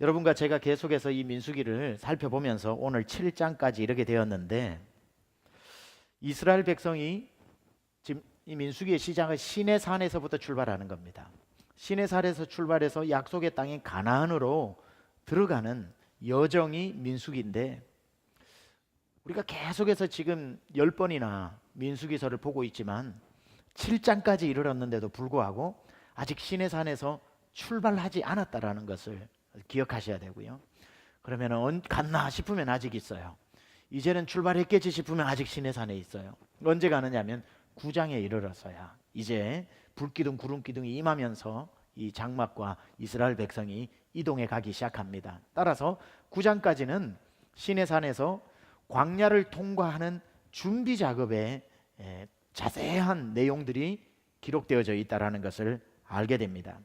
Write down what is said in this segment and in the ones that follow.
여러분과 제가 계속해서 이 민수기를 살펴보면서 오늘 7장까지 이르게 되었는데, 이스라엘 백성이 지금 이 민수기의 시작은 시내산에서부터 출발하는 겁니다. 시내산에서 출발해서 약속의 땅인 가나안으로 들어가는 여정이 민수기인데, 우리가 계속해서 지금 10번이나 민수기서를 보고 있지만 7장까지 이르렀는데도 불구하고 아직 시내산에서 출발하지 않았다라는 것을 기억하셔야 되고요. 그러면 갔나 싶으면 아직 있어요. 이제는 출발했겠지 싶으면 아직 시내산에 있어요. 언제 가느냐면 9장에 이르러서야 이제 불기둥 구름기둥이 임하면서 이 장막과 이스라엘 백성이 이동해 가기 시작합니다. 따라서 9장까지는 시내산에서 광야를 통과하는 준비 작업에 자세한 내용들이 기록되어져 있다는 것을 알게 됩니다.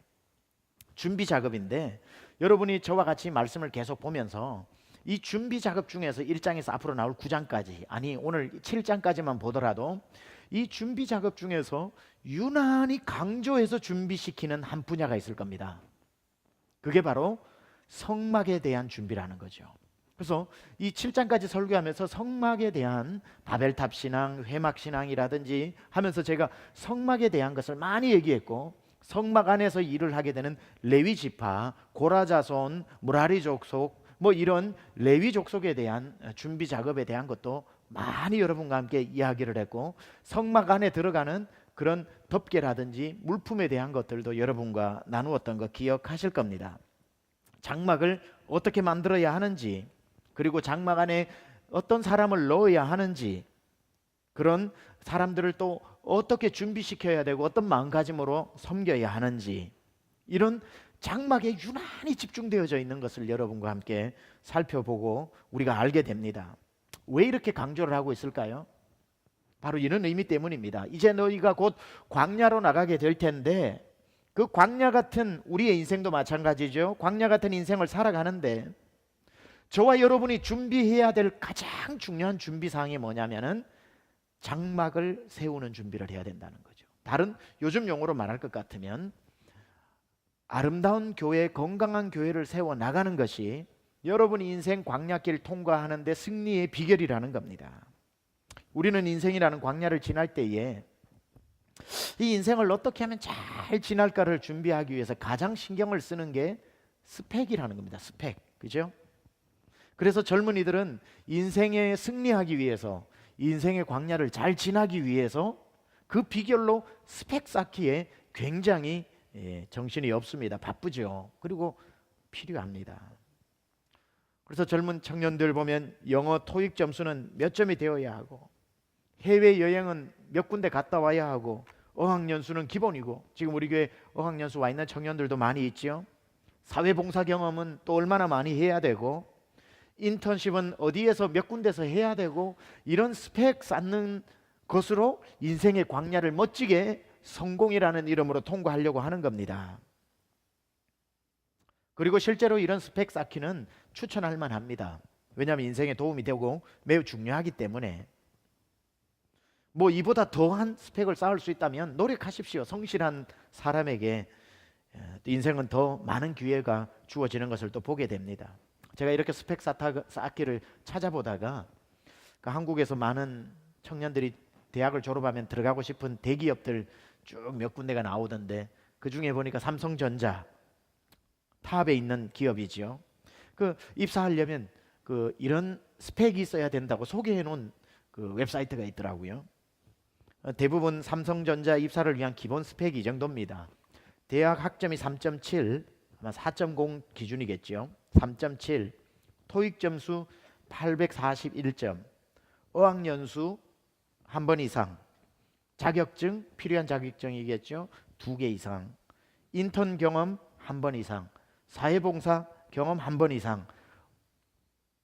준비 작업인데, 여러분이 저와 같이 말씀을 계속 보면서 이 준비 작업 중에서 1장에서 앞으로 나올 9장까지, 아니 오늘 7장까지만 보더라도 이 준비 작업 중에서 유난히 강조해서 준비시키는 한 분야가 있을 겁니다. 그게 바로 성막에 대한 준비라는 거죠. 그래서 이 7장까지 설교하면서 성막에 대한 바벨탑 신앙, 회막 신앙이라든지 하면서 제가 성막에 대한 것을 많이 얘기했고, 성막 안에서 일을 하게 되는 레위 지파, 고라 자손, 무라리 족속, 이런 레위 족속에 대한 준비 작업에 대한 것도 많이 여러분과 함께 이야기를 했고, 성막 안에 들어가는 그런 덮개라든지 물품에 대한 것들도 여러분과 나누었던 거 기억하실 겁니다. 장막을 어떻게 만들어야 하는지, 그리고 장막 안에 어떤 사람을 넣어야 하는지, 그런 사람들을 또 어떻게 준비시켜야 되고 어떤 마음가짐으로 섬겨야 하는지, 이런 장막에 유난히 집중되어져 있는 것을 여러분과 함께 살펴보고 우리가 알게 됩니다. 왜 이렇게 강조를 하고 있을까요? 바로 이런 의미 때문입니다. 이제 너희가 곧 광야로 나가게 될 텐데, 그 광야 같은 우리의 인생도 마찬가지죠. 광야 같은 인생을 살아가는데 저와 여러분이 준비해야 될 가장 중요한 준비사항이 뭐냐면은 장막을 세우는 준비를 해야 된다는 거죠. 다른 요즘 용어로 말할 것 같으면 아름다운 교회, 건강한 교회를 세워 나가는 것이 여러분이 인생 광야길 통과하는 데 승리의 비결이라는 겁니다. 우리는 인생이라는 광야를 지날 때에 이 인생을 어떻게 하면 잘 지날까를 준비하기 위해서 가장 신경을 쓰는 게 스펙이라는 겁니다. 스펙. 그죠? 그래서 젊은이들은 인생에 승리하기 위해서, 인생의 광야를 잘 지나기 위해서 그 비결로 스펙 쌓기에 굉장히 정신이 없습니다. 바쁘죠. 그리고 필요합니다. 그래서 젊은 청년들 보면 영어 토익 점수는 몇 점이 되어야 하고, 해외여행은 몇 군데 갔다 와야 하고, 어학연수는 기본이고, 지금 우리 교회 어학연수 와 있는 청년들도 많이 있죠. 사회봉사 경험은 또 얼마나 많이 해야 되고, 인턴십은 어디에서 몇 군데서 해야 되고, 이런 스펙 쌓는 것으로 인생의 광야를 멋지게 성공이라는 이름으로 통과하려고 하는 겁니다. 그리고 실제로 이런 스펙 쌓기는 추천할 만합니다. 왜냐하면 인생에 도움이 되고 매우 중요하기 때문에. 이보다 더한 스펙을 쌓을 수 있다면 노력하십시오. 성실한 사람에게 인생은 더 많은 기회가 주어지는 것을 또 보게 됩니다. 제가 이렇게 스펙 쌓기를 찾아보다가 한국에서 많은 청년들이 대학을 졸업하면 들어가고 싶은 대기업들 쭉 몇 군데가 나오던데, 그 중에 보니까 삼성전자 탑에 있는 기업이죠. 입사하려면 이런 스펙이 있어야 된다고 소개해 놓은 웹사이트가 있더라고요. 대부분 삼성전자 입사를 위한 기본 스펙이 이 정도입니다. 대학 학점이 3.7, 아마 4.0 기준이겠죠. 3.7, 토익 점수 841점, 어학연수 한 번 이상, 자격증, 필요한 자격증이겠죠. 2개 이상, 인턴 경험 한 번 이상, 사회봉사 경험 한 번 이상,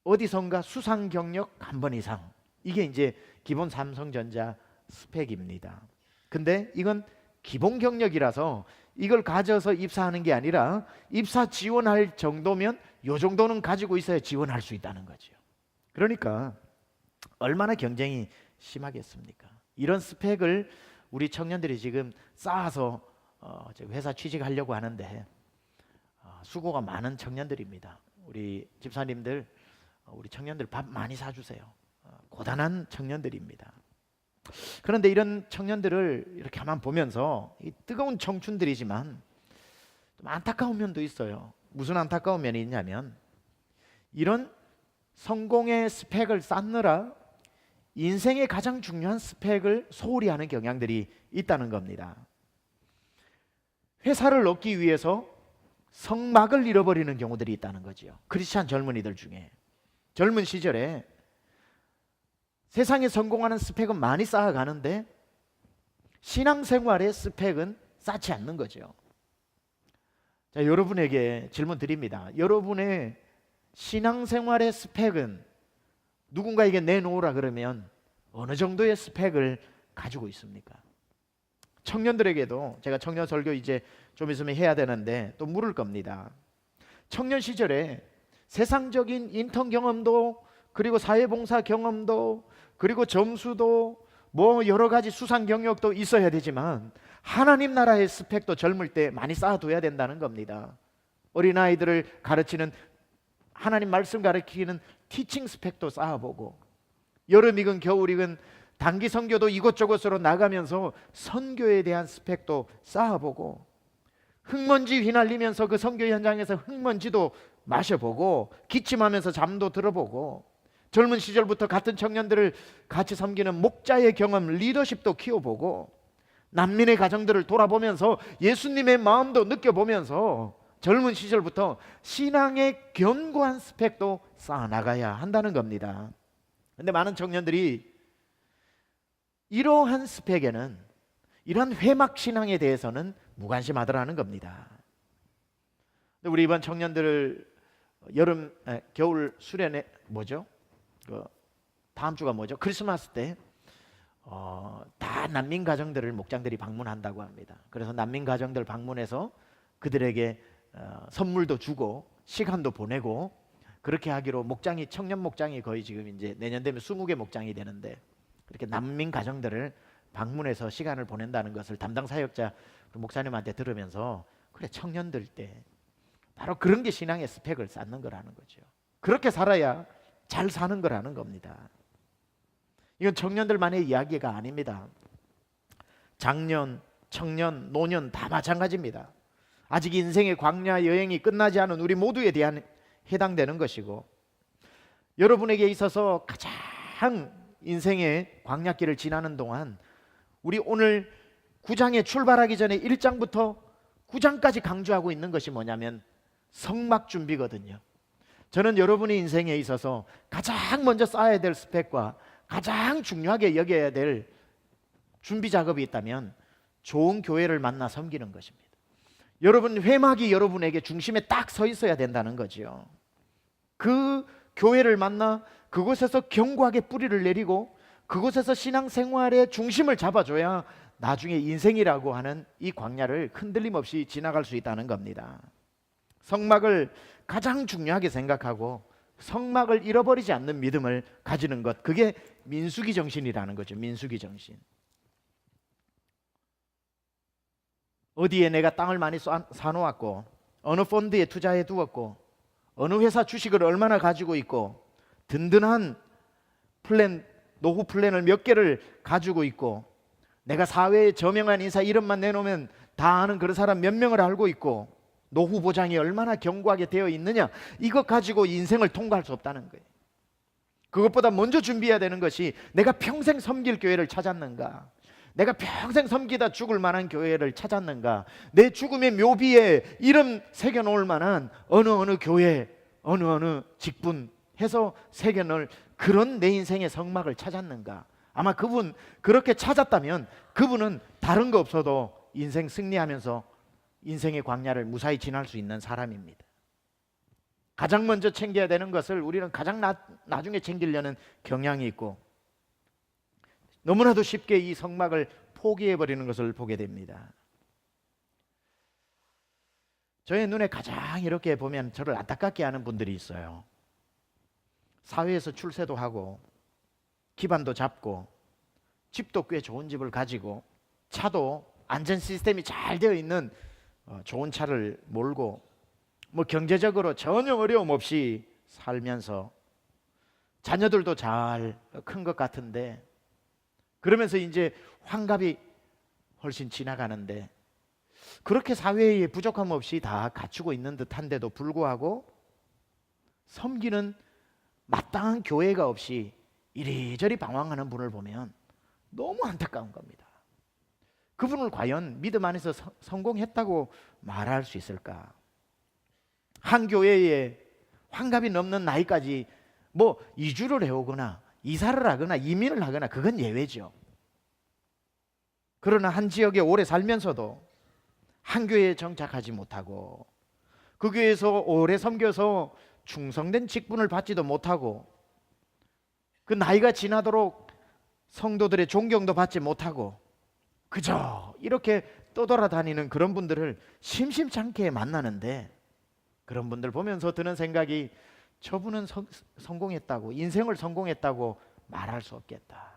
어디선가 수상 경력 한 번 이상. 이게 이제 기본 삼성전자 스펙입니다. 근데 이건 기본 경력이라서 이걸 가져서 입사하는 게 아니라, 입사 지원할 정도면 요 정도는 가지고 있어야 지원할 수 있다는 거죠. 그러니까 얼마나 경쟁이 심하겠습니까? 이런 스펙을 우리 청년들이 지금 쌓아서 회사 취직하려고 하는데, 수고가 많은 청년들입니다. 우리 집사님들, 우리 청년들 밥 많이 사주세요. 고단한 청년들입니다. 그런데 이런 청년들을 이렇게 한번 보면서 이 뜨거운 청춘들이지만 좀 안타까운 면도 있어요. 무슨 안타까운 면이 있냐면 이런 성공의 스펙을 쌓느라 인생의 가장 중요한 스펙을 소홀히 하는 경향들이 있다는 겁니다. 회사를 얻기 위해서 성막을 잃어버리는 경우들이 있다는 거죠. 크리스찬 젊은이들 중에 젊은 시절에 세상에 성공하는 스펙은 많이 쌓아가는데 신앙생활의 스펙은 쌓지 않는 거죠. 자, 여러분에게 질문 드립니다. 여러분의 신앙생활의 스펙은 누군가에게 내놓으라 그러면 어느 정도의 스펙을 가지고 있습니까? 청년들에게도 제가 청년 설교 이제 좀 있으면 해야 되는데 또 물을 겁니다. 청년 시절에 세상적인 인턴 경험도 그리고 사회봉사 경험도 그리고 점수도 뭐 여러 가지 수상 경력도 있어야 되지만 하나님 나라의 스펙도 젊을 때 많이 쌓아둬야 된다는 겁니다. 어린아이들을 가르치는 하나님 말씀 가르치는 티칭 스펙도 쌓아보고 여름이건 겨울이건 단기 선교도 이곳저곳으로 나가면서 선교에 대한 스펙도 쌓아보고 흙먼지 휘날리면서 그 선교 현장에서 흙먼지도 마셔보고 기침하면서 잠도 들어보고 젊은 시절부터 같은 청년들을 같이 섬기는 목자의 경험, 리더십도 키워보고 난민의 가정들을 돌아보면서 예수님의 마음도 느껴보면서 젊은 시절부터 신앙의 견고한 스펙도 쌓아나가야 한다는 겁니다. 그런데 많은 청년들이 이러한 스펙에는 이러한 회막 신앙에 대해서는 무관심하더라는 겁니다. 우리 이번 청년들을 겨울 수련회 뭐죠? 다음 주가 뭐죠? 크리스마스 때 다 난민 가정들을 목장들이 방문한다고 합니다. 그래서 난민 가정들 방문해서 그들에게 선물도 주고 시간도 보내고 그렇게 하기로 청년 목장이 거의 지금 이제 내년 되면 20개 목장이 되는데 그렇게 난민 가정들을 방문해서 시간을 보낸다는 것을 담당 사역자 목사님한테 들으면서 그래 청년들 때 바로 그런 게 신앙의 스펙을 쌓는 거라는 거죠. 그렇게 살아야 잘 사는 거라는 겁니다. 이건 청년들만의 이야기가 아닙니다. 장년, 청년, 노년 다 마찬가지입니다. 아직 인생의 광야 여행이 끝나지 않은 우리 모두에 대한 해당되는 것이고 여러분에게 있어서 가장 인생의 광야길을 지나는 동안 우리 오늘 9장에 출발하기 전에 1장부터 9장까지 강조하고 있는 것이 뭐냐면 성막 준비거든요. 저는 여러분의 인생에 있어서 가장 먼저 쌓아야 될 스펙과 가장 중요하게 여겨야 될 준비 작업이 있다면 좋은 교회를 만나 섬기는 것입니다. 여러분 회막이 여러분에게 중심에 딱 서 있어야 된다는 거죠. 그 교회를 만나 그곳에서 견고하게 뿌리를 내리고 그곳에서 신앙생활의 중심을 잡아줘야 나중에 인생이라고 하는 이 광야를 흔들림 없이 지나갈 수 있다는 겁니다. 성막을 가장 중요하게 생각하고 성막을 잃어버리지 않는 믿음을 가지는 것, 그게 민수기 정신이라는 거죠. 민수기 정신. 어디에 내가 땅을 많이 사놓았고 어느 펀드에 투자해 두었고 어느 회사 주식을 얼마나 가지고 있고 든든한 노후 플랜을 몇 개를 가지고 있고 내가 사회에 저명한 인사 이름만 내놓으면 다 아는 그런 사람 몇 명을 알고 있고 노후 보장이 얼마나 견고하게 되어 있느냐, 이것 가지고 인생을 통과할 수 없다는 거예요. 그것보다 먼저 준비해야 되는 것이 내가 평생 섬길 교회를 찾았는가, 내가 평생 섬기다 죽을 만한 교회를 찾았는가, 내 죽음의 묘비에 이름 새겨놓을 만한 어느 교회, 어느 직분 해서 새겨놓을 그런 내 인생의 성막을 찾았는가. 아마 그분 그렇게 찾았다면 그분은 다른 거 없어도 인생 승리하면서 인생의 광야를 무사히 지날 수 있는 사람입니다. 가장 먼저 챙겨야 되는 것을 우리는 가장 나중에 챙기려는 경향이 있고 너무나도 쉽게 이 성막을 포기해버리는 것을 보게 됩니다. 저의 눈에 가장 이렇게 보면 저를 안타깝게 하는 분들이 있어요. 사회에서 출세도 하고 기반도 잡고 집도 꽤 좋은 집을 가지고 차도 안전 시스템이 잘 되어 있는 좋은 차를 몰고 뭐 경제적으로 전혀 어려움 없이 살면서 자녀들도 잘 큰 것 같은데, 그러면서 이제 환갑이 훨씬 지나가는데, 그렇게 사회에 부족함 없이 다 갖추고 있는 듯한데도 불구하고 섬기는 마땅한 교회가 없이 이리저리 방황하는 분을 보면 너무 안타까운 겁니다. 그분을 과연 믿음 안에서 성공했다고 말할 수 있을까? 한 교회에 환갑이 넘는 나이까지 뭐 이주를 해오거나 이사를 하거나 이민을 하거나 그건 예외죠. 그러나 한 지역에 오래 살면서도 한 교회에 정착하지 못하고 그 교회에서 오래 섬겨서 충성된 직분을 받지도 못하고 그 나이가 지나도록 성도들의 존경도 받지 못하고 그저 이렇게 떠돌아다니는 그런 분들을 심심찮게 만나는데, 그런 분들 보면서 드는 생각이, 저분은 성공했다고, 인생을 성공했다고 말할 수 없겠다.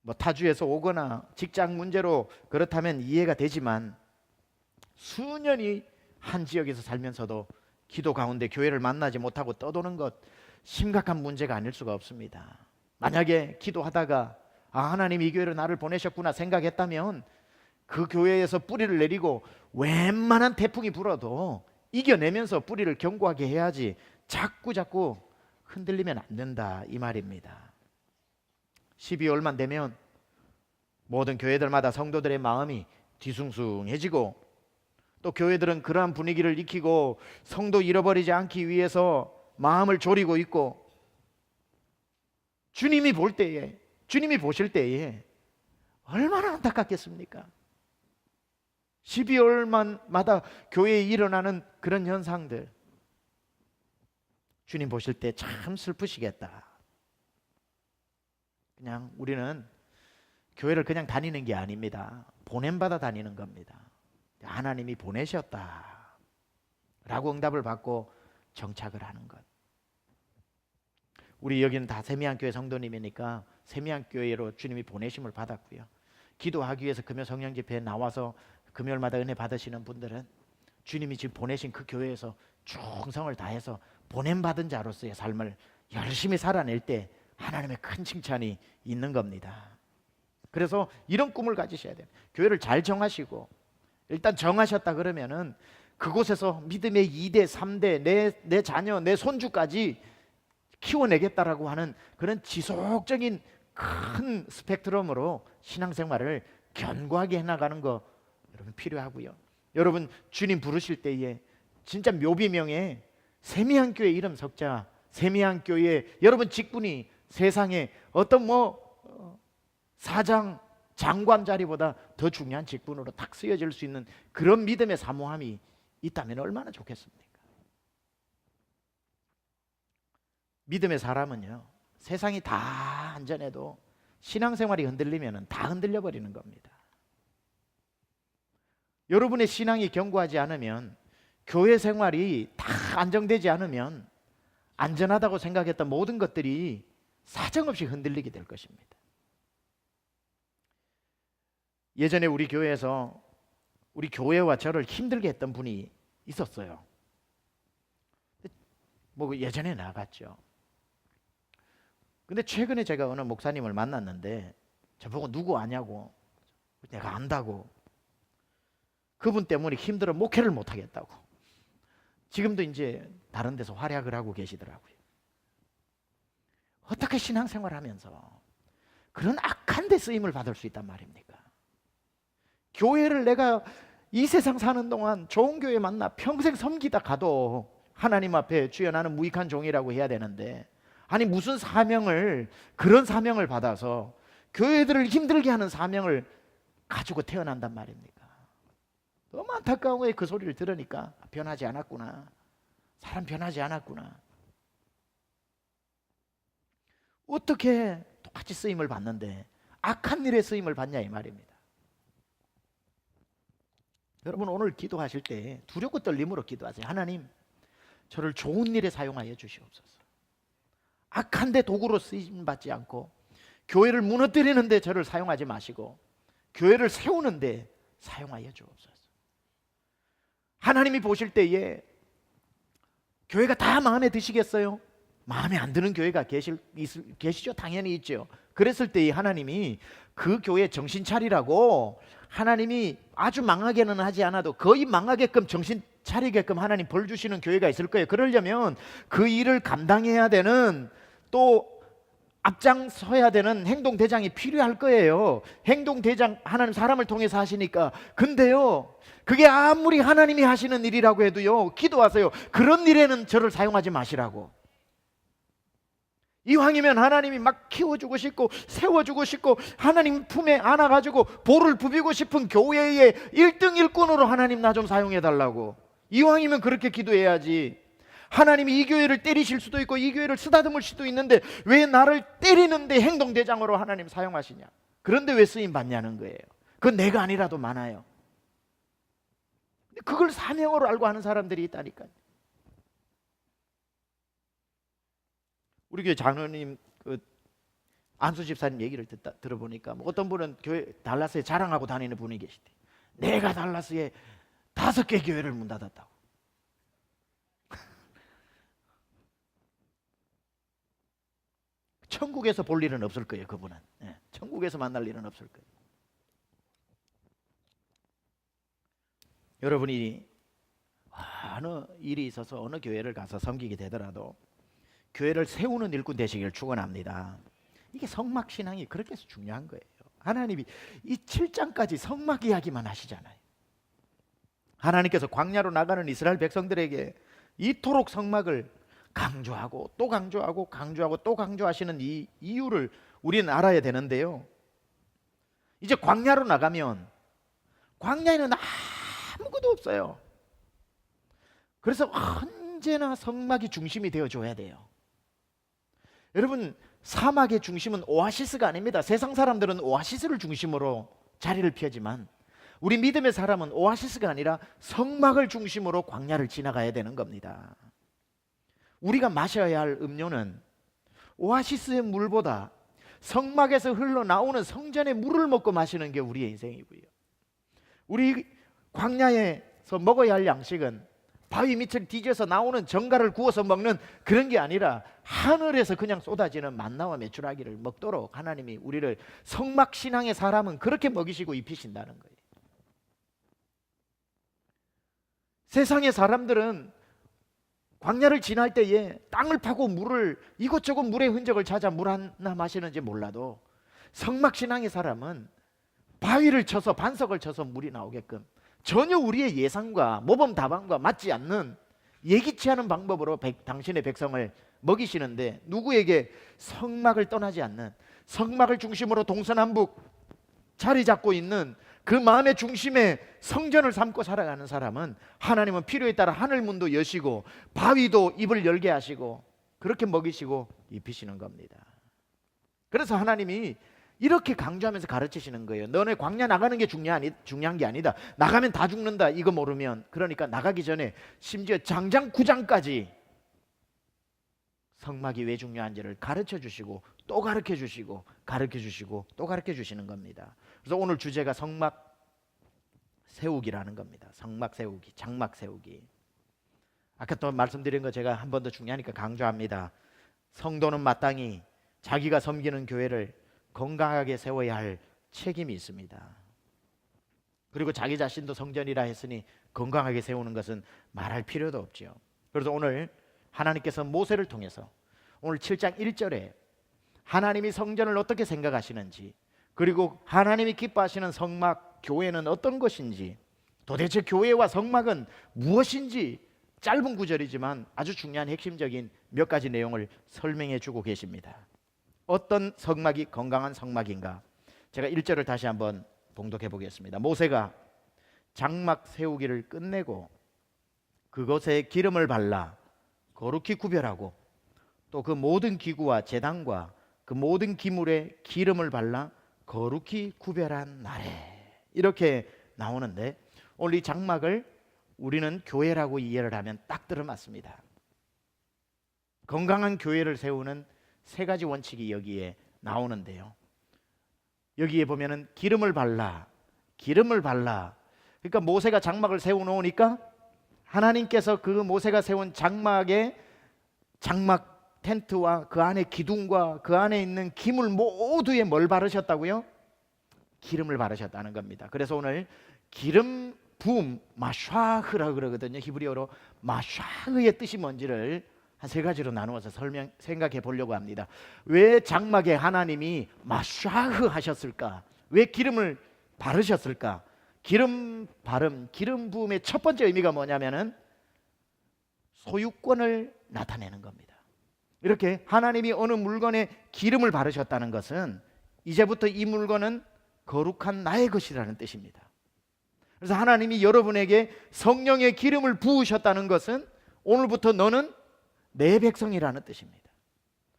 뭐 타주에서 오거나 직장 문제로 그렇다면 이해가 되지만, 수년이 한 지역에서 살면서도 기도 가운데 교회를 만나지 못하고 떠도는 것, 심각한 문제가 아닐 수가 없습니다. 만약에 기도하다가 하나님 이 교회로 나를 보내셨구나 생각했다면 그 교회에서 뿌리를 내리고 웬만한 태풍이 불어도 이겨내면서 뿌리를 견고하게 해야지 자꾸 흔들리면 안 된다, 이 말입니다. 12월만 되면 모든 교회들마다 성도들의 마음이 뒤숭숭해지고, 또 교회들은 그러한 분위기를 익히고 성도 잃어버리지 않기 위해서 마음을 졸이고 있고, 주님이 보실 때에 얼마나 안타깝겠습니까? 12월마다 교회에 일어나는 그런 현상들, 주님 보실 때 참 슬프시겠다. 그냥 우리는 교회를 그냥 다니는 게 아닙니다. 보냄받아 다니는 겁니다. 하나님이 보내셨다 라고 응답을 받고 정착을 하는 것. 우리 여기는 다 세미한교회 성도님이니까 세미한교회로 주님이 보내심을 받았고요. 기도하기 위해서 금요 성령 집회에 나와서 금요일마다 은혜 받으시는 분들은 주님이 지금 보내신 그 교회에서 충성을 다해서 보냄받은 자로서의 삶을 열심히 살아낼 때 하나님의 큰 칭찬이 있는 겁니다. 그래서 이런 꿈을 가지셔야 돼요. 교회를 잘 정하시고, 일단 정하셨다 그러면은 그곳에서 믿음의 2대, 3대, 내 자녀, 내 손주까지 키워내겠다라고 하는 그런 지속적인 큰 스펙트럼으로 신앙생활을 견고하게 해나가는 거 여러분 필요하고요. 여러분 주님 부르실 때에 진짜 묘비명에 세미한교회 이름 석자, 세미한교회 여러분 직분이 세상에 어떤 사장, 장관 자리보다 더 중요한 직분으로 딱 쓰여질 수 있는 그런 믿음의 사모함이 있다면 얼마나 좋겠습니까? 믿음의 사람은요, 세상이 다 안전해도 신앙생활이 흔들리면 다 흔들려 버리는 겁니다. 여러분의 신앙이 견고하지 않으면, 교회 생활이 다 안정되지 않으면 안전하다고 생각했던 모든 것들이 사정없이 흔들리게 될 것입니다. 예전에 우리 교회에서 우리 교회와 저를 힘들게 했던 분이 있었어요. 예전에 나갔죠. 근데 최근에 제가 어느 목사님을 만났는데 저보고 누구 아냐고, 내가 안다고, 그분 때문에 힘들어 목회를 못하겠다고. 지금도 이제 다른 데서 활약을 하고 계시더라고요. 어떻게 신앙생활하면서 그런 악한 데 쓰임을 받을 수 있단 말입니까? 교회를 내가 이 세상 사는 동안 좋은 교회 만나 평생 섬기다 가도 하나님 앞에 주여 나는 무익한 종이라고 해야 되는데, 아니 무슨 사명을, 그런 사명을 받아서 교회들을 힘들게 하는 사명을 가지고 태어난단 말입니까? 너무 안타까운 거예요. 그 소리를 들으니까 변하지 않았구나, 사람 변하지 않았구나. 어떻게 똑같이 쓰임을 받는데 악한 일에 쓰임을 받냐 이 말입니다. 여러분 오늘 기도하실 때 두렵고 떨림으로 기도하세요. 하나님, 저를 좋은 일에 사용하여 주시옵소서. 악한 데 도구로 쓰임 받지 않고 교회를 무너뜨리는 데 저를 사용하지 마시고 교회를 세우는 데 사용하여 주옵소서. 하나님이 보실 때에 교회가 다 마음에 드시겠어요? 마음에 안 드는 교회가 계시죠? 당연히 있죠. 그랬을 때 하나님이 그 교회 정신 차리라고, 하나님이 아주 망하게는 하지 않아도 거의 망하게끔 정신 차리게끔 하나님 벌 주시는 교회가 있을 거예요. 그러려면 그 일을 감당해야 되는, 또 앞장서야 되는 행동대장이 필요할 거예요. 행동대장, 하나님 사람을 통해서 하시니까. 근데요, 그게 아무리 하나님이 하시는 일이라고 해도요, 기도하세요. 그런 일에는 저를 사용하지 마시라고. 이왕이면 하나님이 막 키워주고 싶고 세워주고 싶고 하나님 품에 안아가지고 볼을 부비고 싶은 교회의 1등 일꾼으로 하나님 나 좀 사용해달라고. 이왕이면 그렇게 기도해야지. 하나님이 이 교회를 때리실 수도 있고 이 교회를 쓰다듬을 수도 있는데 왜 나를 때리는데 행동대장으로 하나님 사용하시냐. 그런데 왜 쓰임 받냐는 거예요. 그건 내가 아니라도 많아요. 그걸 사명으로 알고 하는 사람들이 있다니까요. 우리 교회 장로님 안수 집사님 얘기를 들어보니까 어떤 분은 교회 달라스에 자랑하고 다니는 분이 계시대. 내가 달라스에 5개 교회를 문 닫았다고. 천국에서 볼 일은 없을 거예요. 그분은 천국에서 만날 일은 없을 거예요. 여러분이 어느 일이 있어서 어느 교회를 가서 섬기게 되더라도 교회를 세우는 일꾼 되시기를 축원합니다. 이게 성막신앙이 그렇게 해서 중요한 거예요. 하나님이 이 7장까지 성막 이야기만 하시잖아요. 하나님께서 광야로 나가는 이스라엘 백성들에게 이토록 성막을 강조하고 또 강조하고 강조하고 또 강조하시는 이 이유를 우리는 알아야 되는데요, 이제 광야로 나가면 광야에는 아무것도 없어요. 그래서 언제나 성막이 중심이 되어줘야 돼요. 여러분, 사막의 중심은 오아시스가 아닙니다. 세상 사람들은 오아시스를 중심으로 자리를 피하지만 우리 믿음의 사람은 오아시스가 아니라 성막을 중심으로 광야를 지나가야 되는 겁니다. 우리가 마셔야 할 음료는 오아시스의 물보다 성막에서 흘러나오는 성전의 물을 먹고 마시는 게 우리의 인생이고요, 우리 광야에서 먹어야 할 양식은 바위 밑을 뒤져서 나오는 정갈을 구워서 먹는 그런 게 아니라 하늘에서 그냥 쏟아지는 만나와 메추라기를 먹도록 하나님이 우리를, 성막신앙의 사람은 그렇게 먹이시고 입히신다는 거예요. 세상의 사람들은 광야를 지날 때에 땅을 파고 물을, 이곳저곳 물의 흔적을 찾아 물 하나 마시는지 몰라도 성막신앙의 사람은 바위를 쳐서, 반석을 쳐서 물이 나오게끔 전혀 우리의 예상과 모범답안과 맞지 않는 예기치 않은 방법으로 당신의 백성을 먹이시는데, 누구에게? 성막을 떠나지 않는, 성막을 중심으로 동서남북 자리 잡고 있는 그 마음의 중심에 성전을 삼고 살아가는 사람은 하나님은 필요에 따라 하늘문도 여시고 바위도 입을 열게 하시고 그렇게 먹이시고 입히시는 겁니다. 그래서 하나님이 이렇게 강조하면서 가르치시는 거예요. 너네 광야 나가는 게 중요한 게 아니다. 나가면 다 죽는다. 이거 모르면. 그러니까 나가기 전에 심지어 장장 9장까지 성막이 왜 중요한지를 가르쳐 주시고 또 가르쳐 주시고 가르쳐 주시고 또 가르쳐 주시는 겁니다. 그래서 오늘 주제가 성막 세우기라는 겁니다. 성막 세우기, 장막 세우기. 아까 또 말씀드린 거 제가 한 번 더 중요하니까 강조합니다. 성도는 마땅히 자기가 섬기는 교회를 건강하게 세워야 할 책임이 있습니다. 그리고 자기 자신도 성전이라 했으니 건강하게 세우는 것은 말할 필요도 없죠. 그래서 오늘 하나님께서 모세를 통해서 오늘 7장 1절에 하나님이 성전을 어떻게 생각하시는지, 그리고 하나님이 기뻐하시는 성막, 교회는 어떤 것인지, 도대체 교회와 성막은 무엇인지 짧은 구절이지만 아주 중요한 핵심적인 몇 가지 내용을 설명해 주고 계십니다. 어떤 성막이 건강한 성막인가? 제가 1절을 다시 한번 봉독해 보겠습니다. 모세가 장막 세우기를 끝내고 그것에 기름을 발라 거룩히 구별하고 또 그 모든 기구와 제단과 그 모든 기물에 기름을 발라 거룩히 구별한 날에, 이렇게 나오는데 오늘 이 장막을 우리는 교회라고 이해를 하면 딱 들어맞습니다. 건강한 교회를 세우는 세 가지 원칙이 여기에 나오는데요, 여기에 보면은 기름을 발라, 기름을 발라. 그러니까 모세가 장막을 세워놓으니까 하나님께서 그 모세가 세운 장막 텐트와 그 안에 기둥과 그 안에 있는 기물 모두에 뭘 바르셨다고요? 기름을 바르셨다는 겁니다. 그래서 오늘 기름 부음 마샤흐라고 그러거든요. 히브리어로 마샤흐의 뜻이 뭔지를 한 세 가지로 나누어서 생각해 보려고 합니다. 왜 장막에 하나님이 마샤흐 하셨을까? 왜 기름을 바르셨을까? 기름 바름, 기름 부음의 첫 번째 의미가 뭐냐면은 소유권을 나타내는 겁니다. 이렇게 하나님이 어느 물건에 기름을 바르셨다는 것은 이제부터 이 물건은 거룩한 나의 것이라는 뜻입니다. 그래서 하나님이 여러분에게 성령의 기름을 부으셨다는 것은 오늘부터 너는 내 백성이라는 뜻입니다.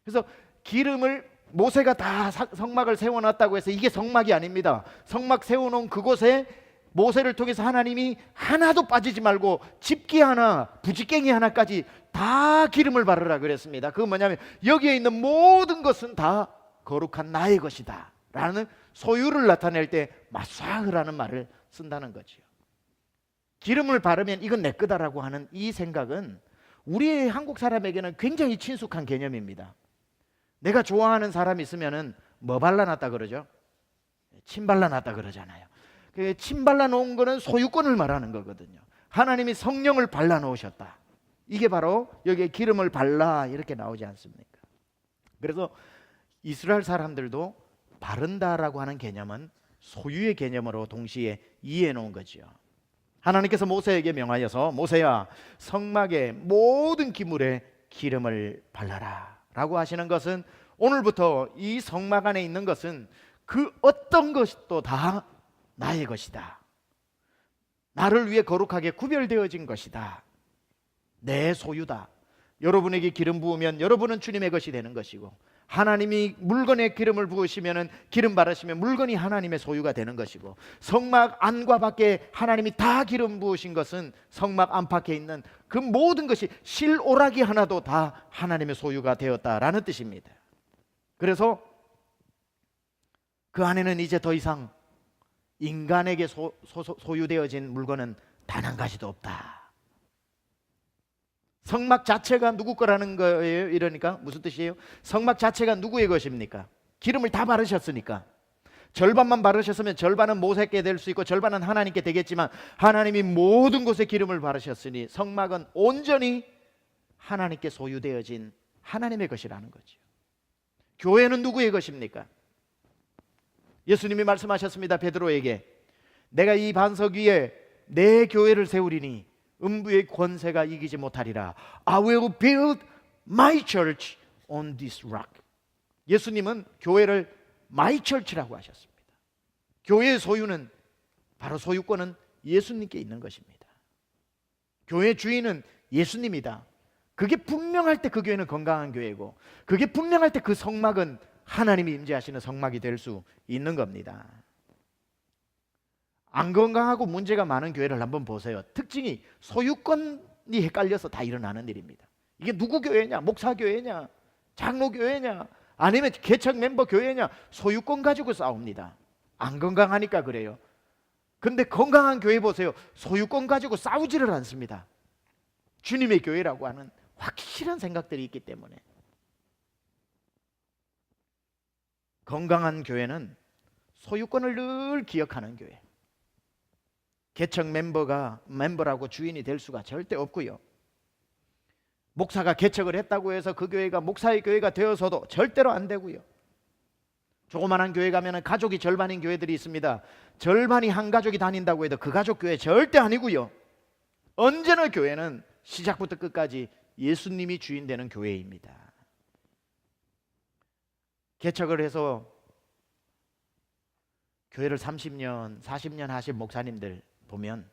그래서 기름을 모세가 다 성막을 세워놨다고 해서 이게 성막이 아닙니다. 성막 세워놓은 그곳에 모세를 통해서 하나님이 하나도 빠지지 말고 집게 하나 부지깽이 하나까지 다 기름을 바르라 그랬습니다. 그건 뭐냐면 여기에 있는 모든 것은 다 거룩한 나의 것이다 라는 소유를 나타낼 때 마사흐라는 말을 쓴다는 거죠. 기름을 바르면 이건 내 거다라고 하는 이 생각은 우리 한국 사람에게는 굉장히 친숙한 개념입니다. 내가 좋아하는 사람이 있으면은 뭐 발라놨다 그러죠? 침 발라놨다 그러잖아요. 침 발라놓은 거는 소유권을 말하는 거거든요. 하나님이 성령을 발라놓으셨다. 이게 바로 여기에 기름을 발라 이렇게 나오지 않습니까? 그래서 이스라엘 사람들도 바른다라고 하는 개념은 소유의 개념으로 동시에 이해해 놓은 거죠. 하나님께서 모세에게 명하여서 모세야 성막의 모든 기물에 기름을 발라라 라고 하시는 것은 오늘부터 이 성막 안에 있는 것은 그 어떤 것도 다 나의 것이다. 나를 위해 거룩하게 구별되어진 것이다. 내 소유다. 여러분에게 기름 부으면 여러분은 주님의 것이 되는 것이고 하나님이 물건에 기름을 부으시면 기름 바르시면 물건이 하나님의 소유가 되는 것이고 성막 안과 밖에 하나님이 다 기름 부으신 것은 성막 안팎에 있는 그 모든 것이 실오라기 하나도 다 하나님의 소유가 되었다라는 뜻입니다. 그래서 그 안에는 이제 더 이상 인간에게 소유되어진 물건은 단 한 가지도 없다. 성막 자체가 누구 거라는 거예요? 이러니까 무슨 뜻이에요? 성막 자체가 누구의 것입니까? 기름을 다 바르셨으니까. 절반만 바르셨으면 절반은 모세께 될 수 있고 절반은 하나님께 되겠지만 하나님이 모든 곳에 기름을 바르셨으니 성막은 온전히 하나님께 소유되어진 하나님의 것이라는 거죠. 교회는 누구의 것입니까? 예수님이 말씀하셨습니다. 베드로에게 내가 이 반석 위에 내 교회를 세우리니 음부의 권세가 이기지 못하리라. I will build my church on this rock. 예수님은 교회를 my church라고 하셨습니다. 교회의 소유는 바로 소유권은 예수님께 있는 것입니다. 교회의 주인은 예수님이다. 그게 분명할 때 그 교회는 건강한 교회고 그게 분명할 때 그 성막은 하나님이 임재하시는 성막이 될 수 있는 겁니다. 안 건강하고 문제가 많은 교회를 한번 보세요. 특징이 소유권이 헷갈려서 다 일어나는 일입니다. 이게 누구 교회냐? 목사 교회냐? 장로 교회냐? 아니면 개척 멤버 교회냐? 소유권 가지고 싸웁니다. 안 건강하니까 그래요. 근데 건강한 교회 보세요. 소유권 가지고 싸우지를 않습니다. 주님의 교회라고 하는 확실한 생각들이 있기 때문에. 건강한 교회는 소유권을 늘 기억하는 교회. 개척 멤버라고 주인이 될 수가 절대 없고요. 목사가 개척을 했다고 해서 그 교회가 목사의 교회가 되어서도 절대로 안 되고요. 조그만한 교회 가면 가족이 절반인 교회들이 있습니다. 절반이 한 가족이 다닌다고 해도 그 가족 교회 절대 아니고요. 언제나 교회는 시작부터 끝까지 예수님이 주인 되는 교회입니다. 개척을 해서 교회를 30년, 40년 하신 목사님들 보면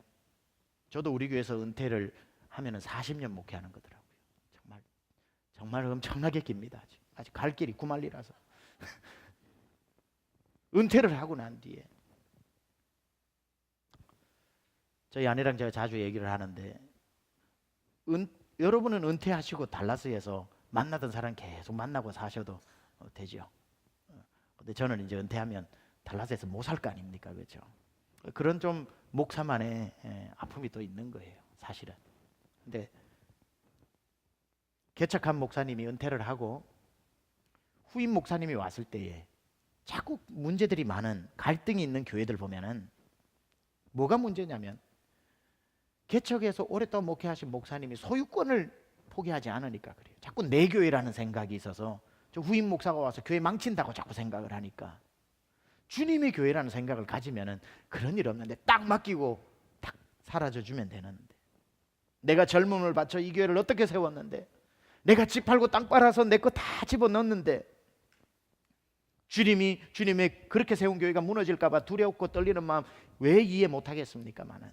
저도 우리 교회에서 은퇴를 하면 40년 목회하는 거더라고요. 정말 엄청나게 깁니다. 아직 갈 길이 구말리라서 은퇴를 하고 난 뒤에 저희 아내랑 제가 자주 얘기를 하는데 여러분은 은퇴하시고 달라스에서 만나던 사람 계속 만나고 사셔도 되죠. 근데 저는 이제 은퇴하면 달라스에서 못 살 거 아닙니까? 그렇죠? 그런 좀 목사만의 아픔이 또 있는 거예요. 사실은 근데 개척한 목사님이 은퇴를 하고 후임 목사님이 왔을 때에 자꾸 문제들이 많은, 갈등이 있는 교회들 보면은 뭐가 문제냐면 개척에서 오랫동안 목회하신 목사님이 소유권을 포기하지 않으니까 그래요. 자꾸 내 교회라는 생각이 있어서 저 후임 목사가 와서 교회 망친다고 자꾸 생각을 하니까, 주님의 교회라는 생각을 가지면은 그런 일 없는데 딱 맡기고 딱 사라져주면 되는데, 내가 젊음을 바쳐 이 교회를 어떻게 세웠는데, 내가 집 팔고 땅 빨아서 내 거 다 집어넣었는데, 주님의 그렇게 세운 교회가 무너질까 봐 두렵고 떨리는 마음 왜 이해 못하겠습니까마는,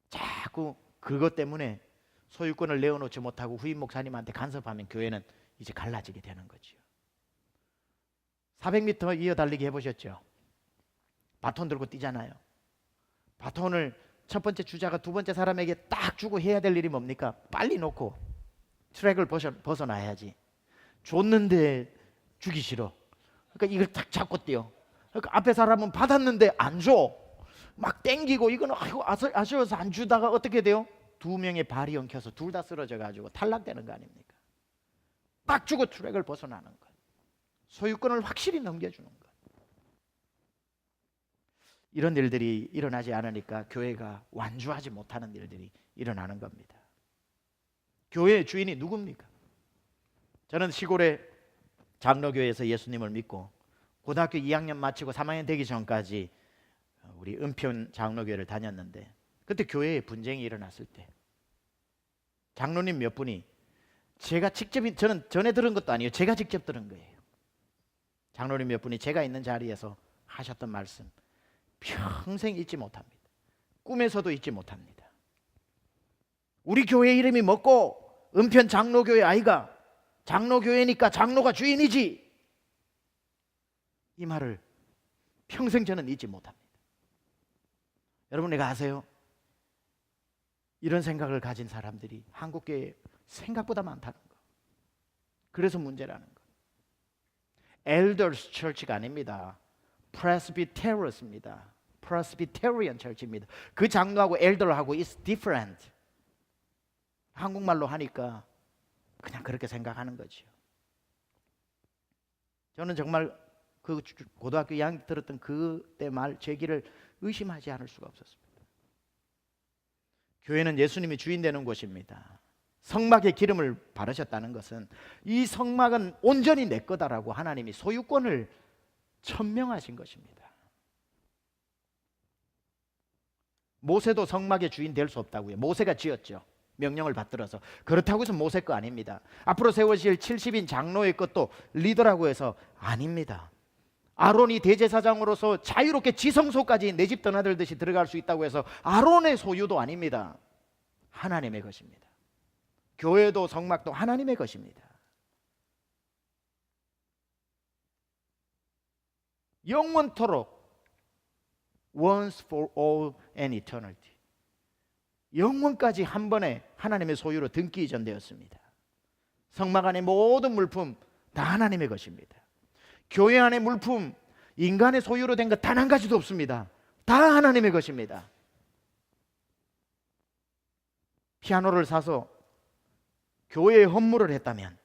자꾸 그것 때문에 소유권을 내어놓지 못하고 후임 목사님한테 간섭하면 교회는 이제 갈라지게 되는 거죠. 400m 이어달리기 해보셨죠? 바톤 들고 뛰잖아요. 바톤을 첫 번째 주자가 두 번째 사람에게 딱 주고 해야 될 일이 뭡니까? 빨리 놓고 트랙을 벗어나야지. 줬는데 주기 싫어. 그러니까 이걸 딱 잡고 뛰어. 그러니까 앞에 사람은 받았는데 안 줘. 막 땡기고, 이거는 아쉬워서 안 주다가 어떻게 돼요? 두 명의 발이 엉켜서 둘 다 쓰러져 가지고 탈락되는 거 아닙니까? 딱 주고 트랙을 벗어나는 것, 소유권을 확실히 넘겨주는 것. 이런 일들이 일어나지 않으니까 교회가 완주하지 못하는 일들이 일어나는 겁니다. 교회의 주인이 누굽니까? 저는 시골의 장로교회에서 예수님을 믿고 고등학교 2학년 마치고 3학년 되기 전까지 우리 은평 장로교회를 다녔는데, 그때 교회에 분쟁이 일어났을 때 장로님 몇 분이, 제가 직접, 저는 전에 들은 것도 아니에요. 제가 직접 들은 거예요. 장로님 몇 분이 제가 있는 자리에서 하셨던 말씀 평생 잊지 못합니다. 꿈에서도 잊지 못합니다. 우리 교회 이름이 뭐고 은평 장로교회 아이가, 장로교회니까 장로가 주인이지, 이 말을 평생 저는 잊지 못합니다. 여러분, 내가 아세요? 이런 생각을 가진 사람들이 한국교회에 생각보다 많다는 거. 그래서 문제라는 거. Elders Church가 아닙니다. Presbyterians입니다. Presbyterian Church입니다. 그 장로하고 엘더하고 is different. 한국말로 하니까 그냥 그렇게 생각하는 거죠. 저는 정말 그 고등학교 2학년 들었던 그때 말 제기를 의심하지 않을 수가 없었습니다. 교회는 예수님이 주인 되는 곳입니다. 성막에 기름을 바르셨다는 것은 이 성막은 온전히 내 거다라고 하나님이 소유권을 천명하신 것입니다. 모세도 성막의 주인 될 수 없다고요. 모세가 지었죠. 명령을 받들어서. 그렇다고 해서 모세 거 아닙니다. 앞으로 세워질 70인 장로의 것도 리더라고 해서 아닙니다. 아론이 대제사장으로서 자유롭게 지성소까지 내 집 떠나들듯이 들어갈 수 있다고 해서 아론의 소유도 아닙니다. 하나님의 것입니다. 교회도 성막도 하나님의 것입니다. 영원토록, once for all and eternity, 영원까지 한 번에 하나님의 소유로 등기 이전되었습니다. 성막 안의 모든 물품 다 하나님의 것입니다. 교회 안의 물품, 인간의 소유로 된 것 단 한 가지도 없습니다. 다 하나님의 것입니다. 피아노를 사서 교회에 헌물을 했다면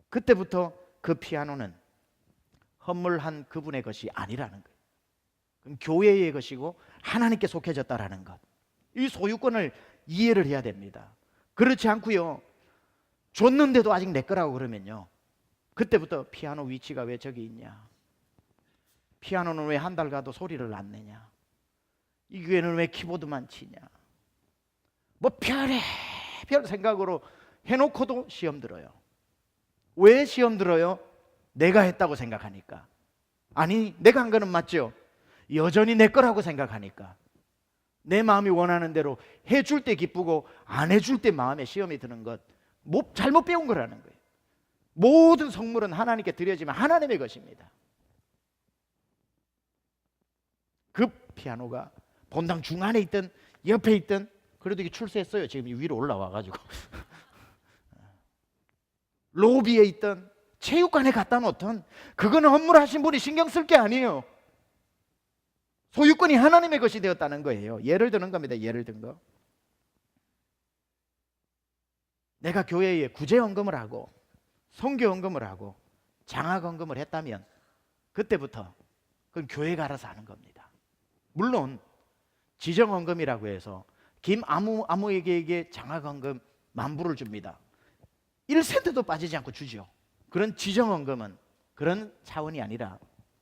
그때부터 그 피아노는 헌물한 그분의 것이 아니라는 거예요. 그럼 교회의 것이고 하나님께 속해졌다라는 것, 이 소유권을 이해를 해야 됩니다. 그렇지 않고요, 줬는데도 아직 내 거라고 그러면요, 그때부터 피아노 위치가 왜 저기 있냐, 피아노는 왜 한 달 가도 소리를 안 내냐, 이 교회는 왜 키보드만 치냐, 뭐 별의별 생각으로 해놓고도 시험 들어요. 왜 시험 들어요? 내가 했다고 생각하니까. 아니, 내가 한 거는 맞죠? 여전히 내 거라고 생각하니까. 내 마음이 원하는 대로 해줄 때 기쁘고 안 해줄 때 마음에 시험이 드는 것, 잘못 배운 거라는 거예요. 모든 성물은 하나님께 드려지면 하나님의 것입니다. 그 피아노가 본당 중앙에 있든 옆에 있든, 그래도 이게 출세했어요. 지금 위로 올라와가지고 로비에 있든 체육관에 갖다 놓든, 그거는 헌물하신 분이 신경 쓸 게 아니에요. 소유권이 하나님의 것이 되었다는 거예요. 예를 드는 겁니다. 예를 든 거, 내가 교회에 구제헌금을 하고 선교헌금을 하고 장학헌금을 했다면 그때부터 그건 교회가 알아서 하는 겁니다. 물론 지정헌금이라고 해서 김아무에게 장학헌금 10,000불을 줍니다. 1센트도 빠지지 않고 주죠. 그런 지정헌금은 그런 차원이 아니라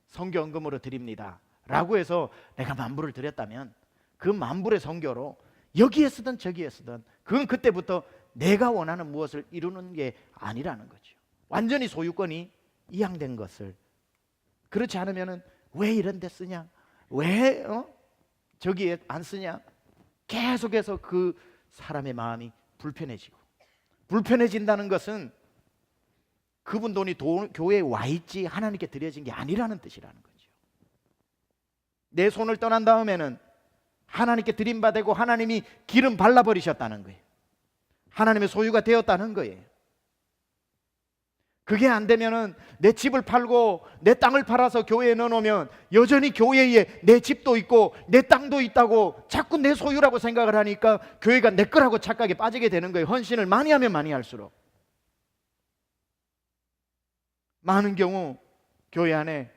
선교헌금으로 드립니다 라고 해서 내가 10,000불을 드렸다면 그 10,000불의 선교로 여기에 쓰든 저기에 쓰든 그건 그때부터 내가 원하는 무엇을 이루는 게 아니라는 거죠. 완전히 소유권이 이양된 것을. 그렇지 않으면 왜 이런 데 쓰냐, 왜 저기에 안 쓰냐, 계속해서 그 사람의 마음이 불편해진다는 것은 그분 돈이 교회에 와 있지 하나님께 드려진 게 아니라는 뜻이라는 거죠. 내 손을 떠난 다음에는 하나님께 드림받고 하나님이 기름 발라버리셨다는 거예요. 하나님의 소유가 되었다는 거예요. 그게 안 되면은 내 집을 팔고 내 땅을 팔아서 교회에 넣어놓으면 여전히 교회에 내 집도 있고 내 땅도 있다고 자꾸 내 소유라고 생각을 하니까 교회가 내 거라고 착각에 빠지게 되는 거예요. 헌신을 많이 하면 많이 할수록. 많은 경우 교회 안에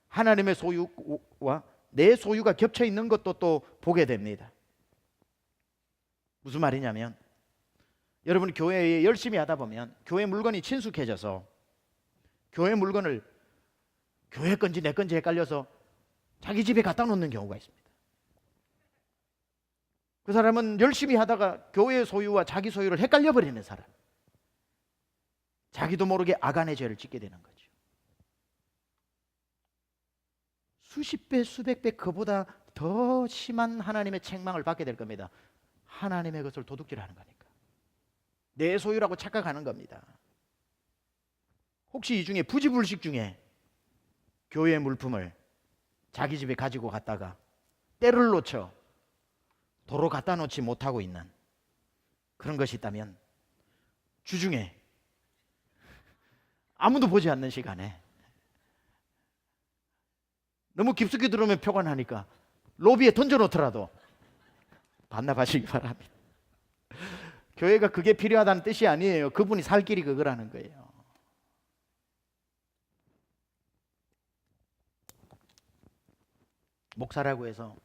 하나님의 소유와 내 소유가 겹쳐 있는 것도 또 보게 됩니다. 무슨 말이냐면 여러분 교회에 열심히 하다 보면 교회 물건이 친숙해져서 교회 물건을 교회 건지 내 건지 헷갈려서 자기 집에 갖다 놓는 경우가 있습니다. 그 사람은 열심히 하다가 교회의 소유와 자기 소유를 헷갈려 버리는 사람. 자기도 모르게 아간의 죄를 짓게 되는 거죠. 수십 배 수백 배 그보다 더 심한 하나님의 책망을 받게 될 겁니다. 하나님의 것을 도둑질하는 거니까. 내 소유라고 착각하는 겁니다. 혹시 이 중에 부지불식 중에 교회 물품을 자기 집에 가지고 갔다가 때를 놓쳐 도로 갖다 놓지 못하고 있는 그런 것이 있다면 주중에 아무도 보지 않는 시간에 너무 깊숙이 들어오면 표관하니까 로비에 던져놓더라도 반납하시기 바랍니다. 교회가 그게 필요하다는 뜻이 아니에요. 그분이 살 길이 그거라는 거예요. 목사라고 해서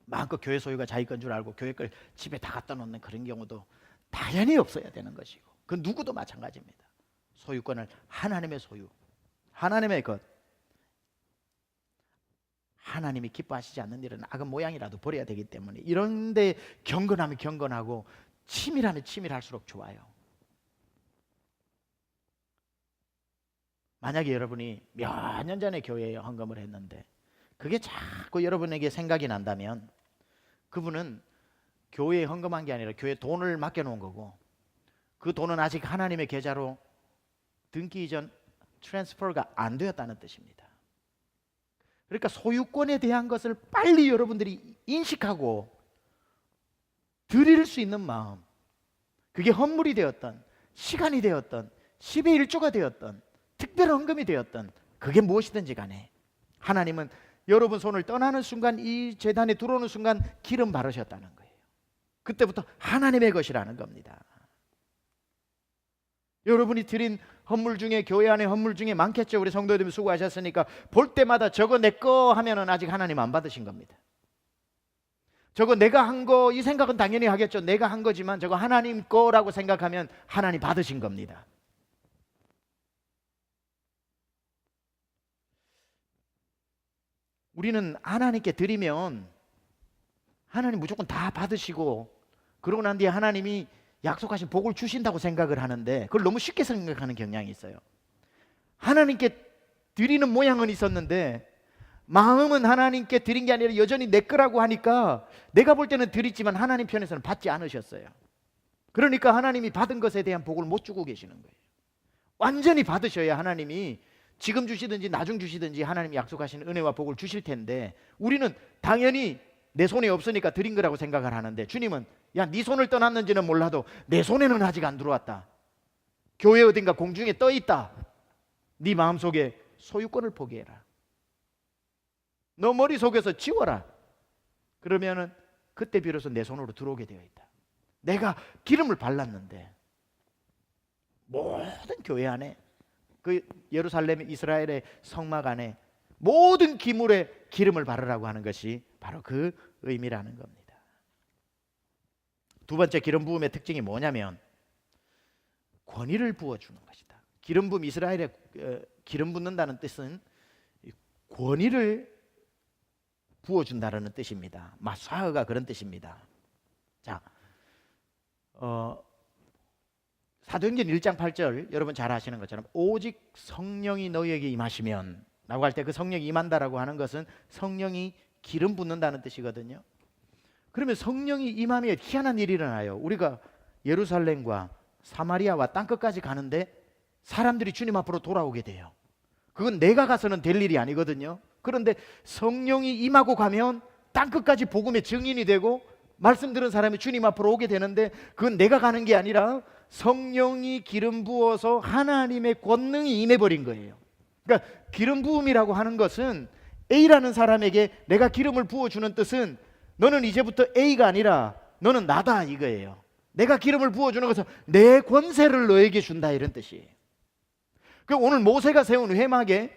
마음껏 교회 소유가 자기 건 줄 알고 교회 걸 집에 다 갖다 놓는 그런 경우도 당연히 없어야 되는 것이고 그 누구도 마찬가지입니다. 소유권을 하나님의 소유, 하나님의 것, 하나님이 기뻐하시지 않는 일은 악은 모양이라도 버려야 되기 때문에 이런데 경건하면 경건하고 치밀하면 치밀할수록 좋아요. 만약에 여러분이 몇 년 전에 교회에 헌금을 했는데 그게 자꾸 여러분에게 생각이 난다면 그분은 교회에 헌금한 게 아니라 교회에 돈을 맡겨놓은 거고 그 돈은 아직 하나님의 계좌로 등기 이전 트랜스퍼가 안 되었다는 뜻입니다. 그러니까 소유권에 대한 것을 빨리 여러분들이 인식하고 드릴 수 있는 마음, 그게 헌물이 되었던 시간이 되었던 10의 1조가 되었던 특별한 헌금이 되었던 그게 무엇이든지 간에 하나님은 여러분 손을 떠나는 순간 이 제단에 들어오는 순간 기름 바르셨다는 거예요. 그때부터 하나님의 것이라는 겁니다. 여러분이 드린 헌물 중에 교회 안에 헌물 중에 많겠죠. 우리 성도님들 수고하셨으니까 볼 때마다 저거 내 거 하면은 아직 하나님 안 받으신 겁니다. 저거 내가 한 거 이 생각은 당연히 하겠죠. 내가 한 거지만 저거 하나님 거라고 생각하면 하나님 받으신 겁니다. 우리는 하나님께 드리면 하나님 무조건 다 받으시고 그러고 난 뒤에 하나님이 약속하신 복을 주신다고 생각을 하는데 그걸 너무 쉽게 생각하는 경향이 있어요. 하나님께 드리는 모양은 있었는데 마음은 하나님께 드린 게 아니라 여전히 내 거라고 하니까 내가 볼 때는 드리지만 하나님 편에서는 받지 않으셨어요. 그러니까 하나님이 받은 것에 대한 복을 못 주고 계시는 거예요. 완전히 받으셔야 하나님이 지금 주시든지 나중 주시든지 하나님이 약속하신 은혜와 복을 주실 텐데 우리는 당연히 내 손에 없으니까 드린 거라고 생각을 하는데 주님은 야, 네 손을 떠났는지는 몰라도 내 손에는 아직 안 들어왔다. 교회 어딘가 공중에 떠 있다. 네 마음속에 소유권을 포기해라. 너 머릿속에서 지워라. 그러면은 그때 비로소 내 손으로 들어오게 되어 있다. 내가 기름을 발랐는데 모든 교회 안에, 그 예루살렘 이스라엘의 성막 안에 모든 기물에 기름을 바르라고 하는 것이 바로 그 의미라는 겁니다. 두 번째 기름 부음의 특징이 뭐냐면 권위를 부어주는 것이다. 기름 부음, 이스라엘에 기름 붓는다는 뜻은 권위를 부어준다는 뜻입니다. 마사흐가 그런 뜻입니다. 자, 사도행전 1장 8절 여러분 잘 아시는 것처럼 오직 성령이 너희에게 임하시면 라고 할 때 그 성령이 임한다라고 하는 것은 성령이 기름 붓는다는 뜻이거든요. 그러면 성령이 임하면 희한한 일이 일어나요. 우리가 예루살렘과 사마리아와 땅끝까지 가는데 사람들이 주님 앞으로 돌아오게 돼요. 그건 내가 가서는 될 일이 아니거든요. 그런데 성령이 임하고 가면 땅끝까지 복음의 증인이 되고 말씀 들은 사람이 주님 앞으로 오게 되는데 그건 내가 가는 게 아니라 성령이 기름 부어서 하나님의 권능이 임해버린 거예요. 그러니까 기름 부음이라고 하는 것은 A라는 사람에게 내가 기름을 부어주는 뜻은 너는 이제부터 A가 아니라 너는 나다 이거예요. 내가 기름을 부어주는 것은 내 권세를 너에게 준다 이런 뜻이에요. 그러니까 오늘 모세가 세운 회막에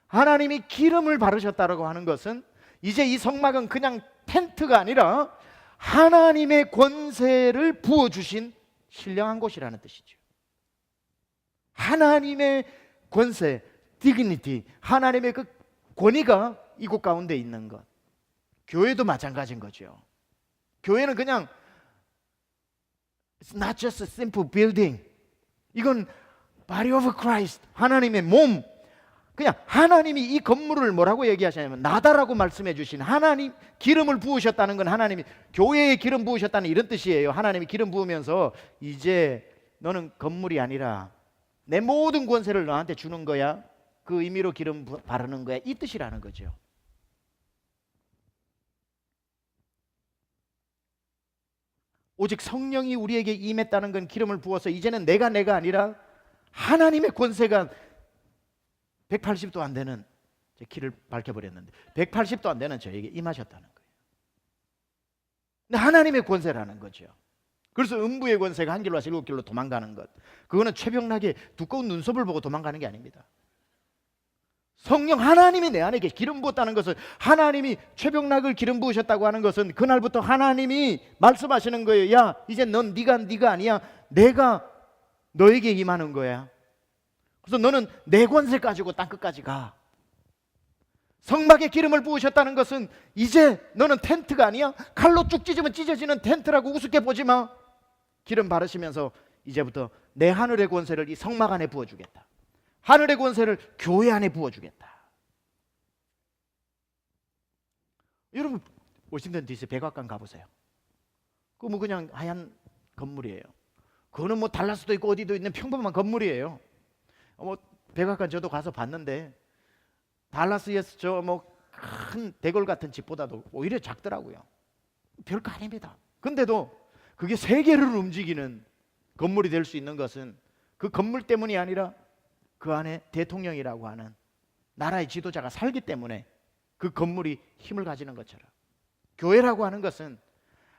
하나님이 기름을 바르셨다라고 하는 것은 이제 이 성막은 그냥 텐트가 아니라 하나님의 권세를 부어주신 신령한 곳이라는 뜻이죠. 하나님의 권세, 디그니티, 하나님의 그 권위가 이곳 가운데 있는 것. 교회도 마찬가지인 거죠. 교회는 그냥 It's not just a simple building. 이건 Body of Christ, 하나님의 몸. 그냥 하나님이 이 건물을 뭐라고 얘기하시냐면 나다라고 말씀해 주신 하나님, 기름을 부으셨다는 건 하나님이 교회에 기름 부으셨다는 이런 뜻이에요. 하나님이 기름 부으면서 이제 너는 건물이 아니라 내 모든 권세를 너한테 주는 거야. 그 의미로 기름 바르는 거야. 이 뜻이라는 거죠. 오직 성령이 우리에게 임했다는 건 기름을 부어서 이제는 내가 아니라 하나님의 권세가 180도 안 되는 제 길을 밝혀버렸는데 180도 안 되는 저에게 임하셨다는 거예요. 근데 하나님의 권세라는 거죠. 그래서 음부의 권세가 한 길로 와서 7길로 도망가는 것, 그거는 최병락의 두꺼운 눈썹을 보고 도망가는 게 아닙니다. 성령 하나님이 내 안에 기름 부었다는 것은, 하나님이 최병락을 기름 부으셨다고 하는 것은 그날부터 하나님이 말씀하시는 거예요. 야, 이제 넌 네가 아니야. 내가 너에게 임하는 거야. 그래서 너는 내 권세 가지고 땅끝까지 가. 성막에 기름을 부으셨다는 것은 이제 너는 텐트가 아니야. 칼로 쭉 찢으면 찢어지는 텐트라고 우습게 보지 마. 기름 바르시면서 이제부터 내 하늘의 권세를 이 성막 안에 부어주겠다. 하늘의 권세를 교회 안에 부어주겠다. 여러분 워싱턴 DC 백악관 가보세요. 그거 뭐 그냥 하얀 건물이에요. 그거는 뭐 달라스도 있고 어디도 있는 평범한 건물이에요. 뭐 백악관 저도 가서 봤는데 달라스에서 저 뭐 큰 대궐 같은 집보다도 오히려 작더라고요. 별거 아닙니다. 근데도 그게 세계를 움직이는 건물이 될 수 있는 것은 그 건물 때문이 아니라 그 안에 대통령이라고 하는 나라의 지도자가 살기 때문에 그 건물이 힘을 가지는 것처럼 교회라고 하는 것은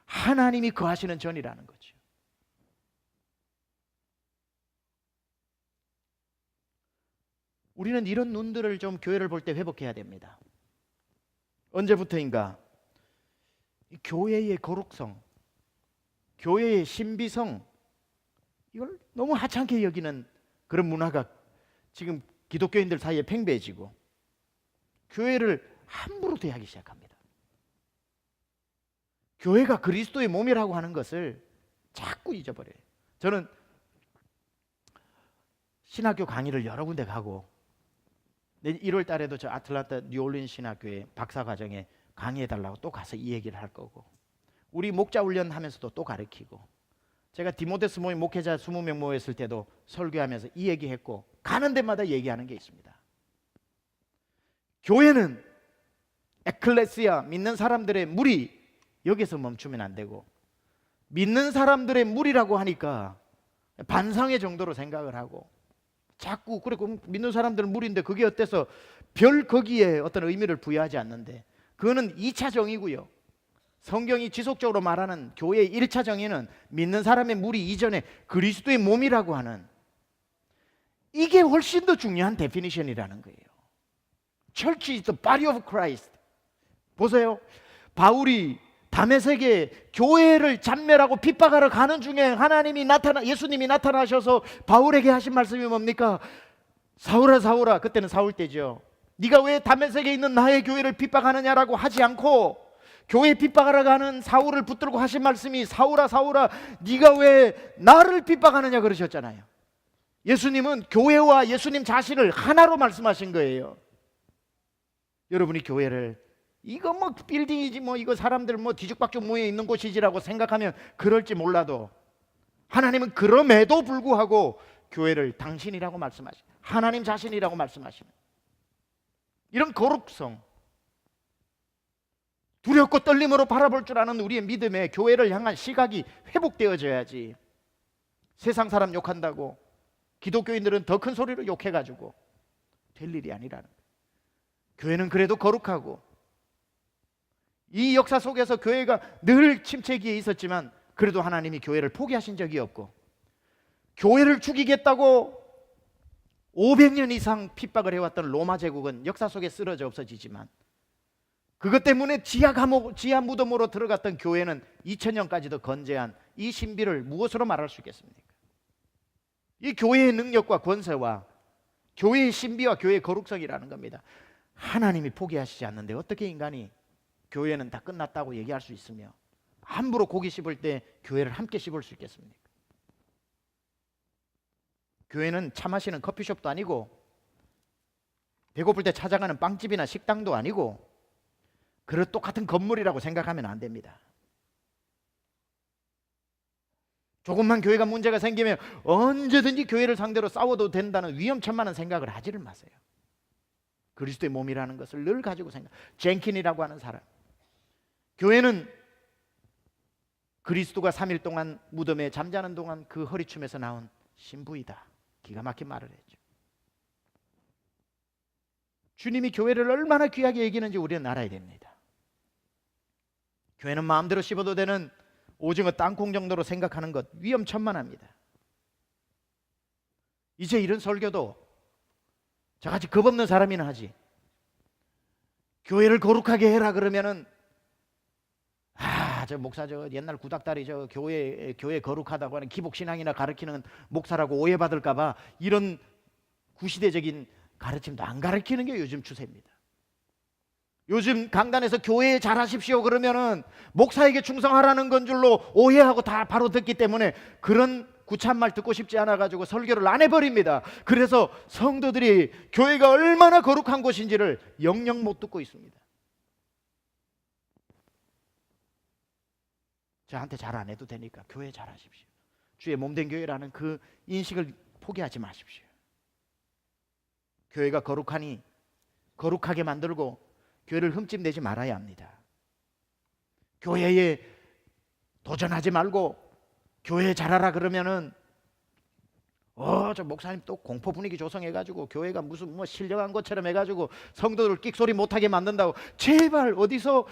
하나님이 거하시는 전이라는 거죠. 우리는 이런 눈들을 좀 교회를 볼 때 회복해야 됩니다. 언제부터인가 교회의 거룩성, 교회의 신비성, 이걸 너무 하찮게 여기는 그런 문화가 지금 기독교인들 사이에 팽배해지고 교회를 함부로 대하기 시작합니다. 교회가 그리스도의 몸이라고 하는 것을 자꾸 잊어버려요. 저는 신학교 강의를 여러 군데 가고 1월 달에도 저 아틀란타 뉴올린 신학교에 박사과정에 강의해달라고 또 가서 이 얘기를 할 거고, 우리 목자 훈련 하면서도 또 가르치고, 제가 디모데스 모임 목회자 20명 모였을 때도 설교하면서 이 얘기했고, 가는 데마다 얘기하는 게 있습니다. 교회는 에클레시아, 믿는 사람들의 무리, 여기서 멈추면 안 되고, 믿는 사람들의 무리라고 하니까 반상회 정도로 생각을 하고, 자꾸 그래 믿는 사람들은 무리인데 그게 어때서 별 거기에 어떤 의미를 부여하지 않는데, 그거는 2차 정의고요. 성경이 지속적으로 말하는 교회의 1차 정의는 믿는 사람의 무리 이전에 그리스도의 몸이라고 하는 이게 훨씬 더 중요한 데피니션이라는 거예요. Church is the body of Christ. 보세요. 바울이 다메섹에 교회를 잔멸하고 핍박하러 가는 중에 예수님이 나타나셔서 바울에게 하신 말씀이 뭡니까? 사울아 사울아, 그때는 사울 때죠. 네가 왜 다메섹에 있는 나의 교회를 핍박하느냐라고 하지 않고 교회 핍박하러 가는 사울을 붙들고 하신 말씀이 사울아 사울아, 네가 왜 나를 핍박하느냐 그러셨잖아요. 예수님은 교회와 예수님 자신을 하나로 말씀하신 거예요. 여러분이 교회를 이거 뭐 빌딩이지 뭐 이거 사람들 뭐 뒤죽박죽 모여 있는 곳이지라고 생각하면 그럴지 몰라도 하나님은 그럼에도 불구하고 교회를 당신이라고 말씀하시고 하나님 자신이라고 말씀하십니다. 이런 거룩성, 두렵고 떨림으로 바라볼 줄 아는 우리의 믿음에 교회를 향한 시각이 회복되어져야지. 세상 사람 욕한다고 기독교인들은 더 큰 소리로 욕해가지고 될 일이 아니라는 거예요. 교회는 그래도 거룩하고, 이 역사 속에서 교회가 늘 침체기에 있었지만 그래도 하나님이 교회를 포기하신 적이 없고, 교회를 죽이겠다고 500년 이상 핍박을 해왔던 로마 제국은 역사 속에 쓰러져 없어지지만 그것 때문에 지하 무덤으로 들어갔던 교회는 2000년까지도 건재한 이 신비를 무엇으로 말할 수 있겠습니까? 이 교회의 능력과 권세와 교회의 신비와 교회의 거룩성이라는 겁니다. 하나님이 포기하시지 않는데 어떻게 인간이 교회는 다 끝났다고 얘기할 수 있으며 함부로 고기 씹을 때 교회를 함께 씹을 수 있겠습니까? 교회는 차 마시는 커피숍도 아니고 배고플 때 찾아가는 빵집이나 식당도 아니고 그런 똑같은 건물이라고 생각하면 안 됩니다. 조금만 교회가 문제가 생기면 언제든지 교회를 상대로 싸워도 된다는 위험천만한 생각을 하지를 마세요. 그리스도의 몸이라는 것을 늘 가지고 젠킨이라고 하는 사람, 교회는 그리스도가 3일 동안 무덤에 잠자는 동안 그 허리춤에서 나온 신부이다. 기가 막힌 말을 했죠. 주님이 교회를 얼마나 귀하게 여기는지 우리는 알아야 됩니다. 교회는 마음대로 씹어도 되는 오징어 땅콩 정도로 생각하는 것 위험천만합니다. 이제 이런 설교도 저같이 겁없는 사람이나 하지, 교회를 거룩하게 해라 그러면은 저 목사 저 옛날 구닥다리 저 교회 거룩하다고 하는 기복신앙이나 가르치는 목사라고 오해받을까 봐 이런 구시대적인 가르침도 안 가르치는 게 요즘 추세입니다. 요즘 강단에서 교회에 잘하십시오 그러면은 목사에게 충성하라는 건 줄로 오해하고 다 바로 듣기 때문에 그런 구차한 말 듣고 싶지 않아 가지고 설교를 안 해버립니다. 그래서 성도들이 교회가 얼마나 거룩한 곳인지를 영영 못 듣고 있습니다. 저한테 잘 안 해도 되니까 교회 잘하십시오. 주의 몸된 교회라는 그 인식을 포기하지 마십시오. 교회가 거룩하니 거룩하게 만들고 교회를 흠집내지 말아야 합니다. 교회에 도전하지 말고 교회 잘하라 그러면은 저 목사님 또 공포 분위기 조성해가지고 교회가 무슨 뭐 신령한 것처럼 해가지고 성도들 끽소리 못하게 만든다고, 제발 어디서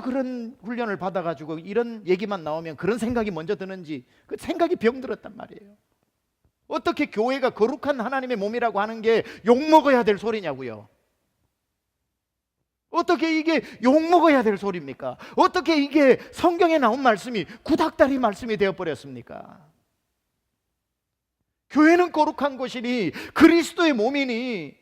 그런 훈련을 받아가지고 이런 얘기만 나오면 그런 생각이 먼저 드는지, 그 생각이 병들었단 말이에요. 어떻게 교회가 거룩한 하나님의 몸이라고 하는 게 욕먹어야 될 소리냐고요. 어떻게 이게 욕먹어야 될 소리입니까? 어떻게 이게 성경에 나온 말씀이 구닥다리 말씀이 되어버렸습니까? 교회는 거룩한 것이니 그리스도의 몸이니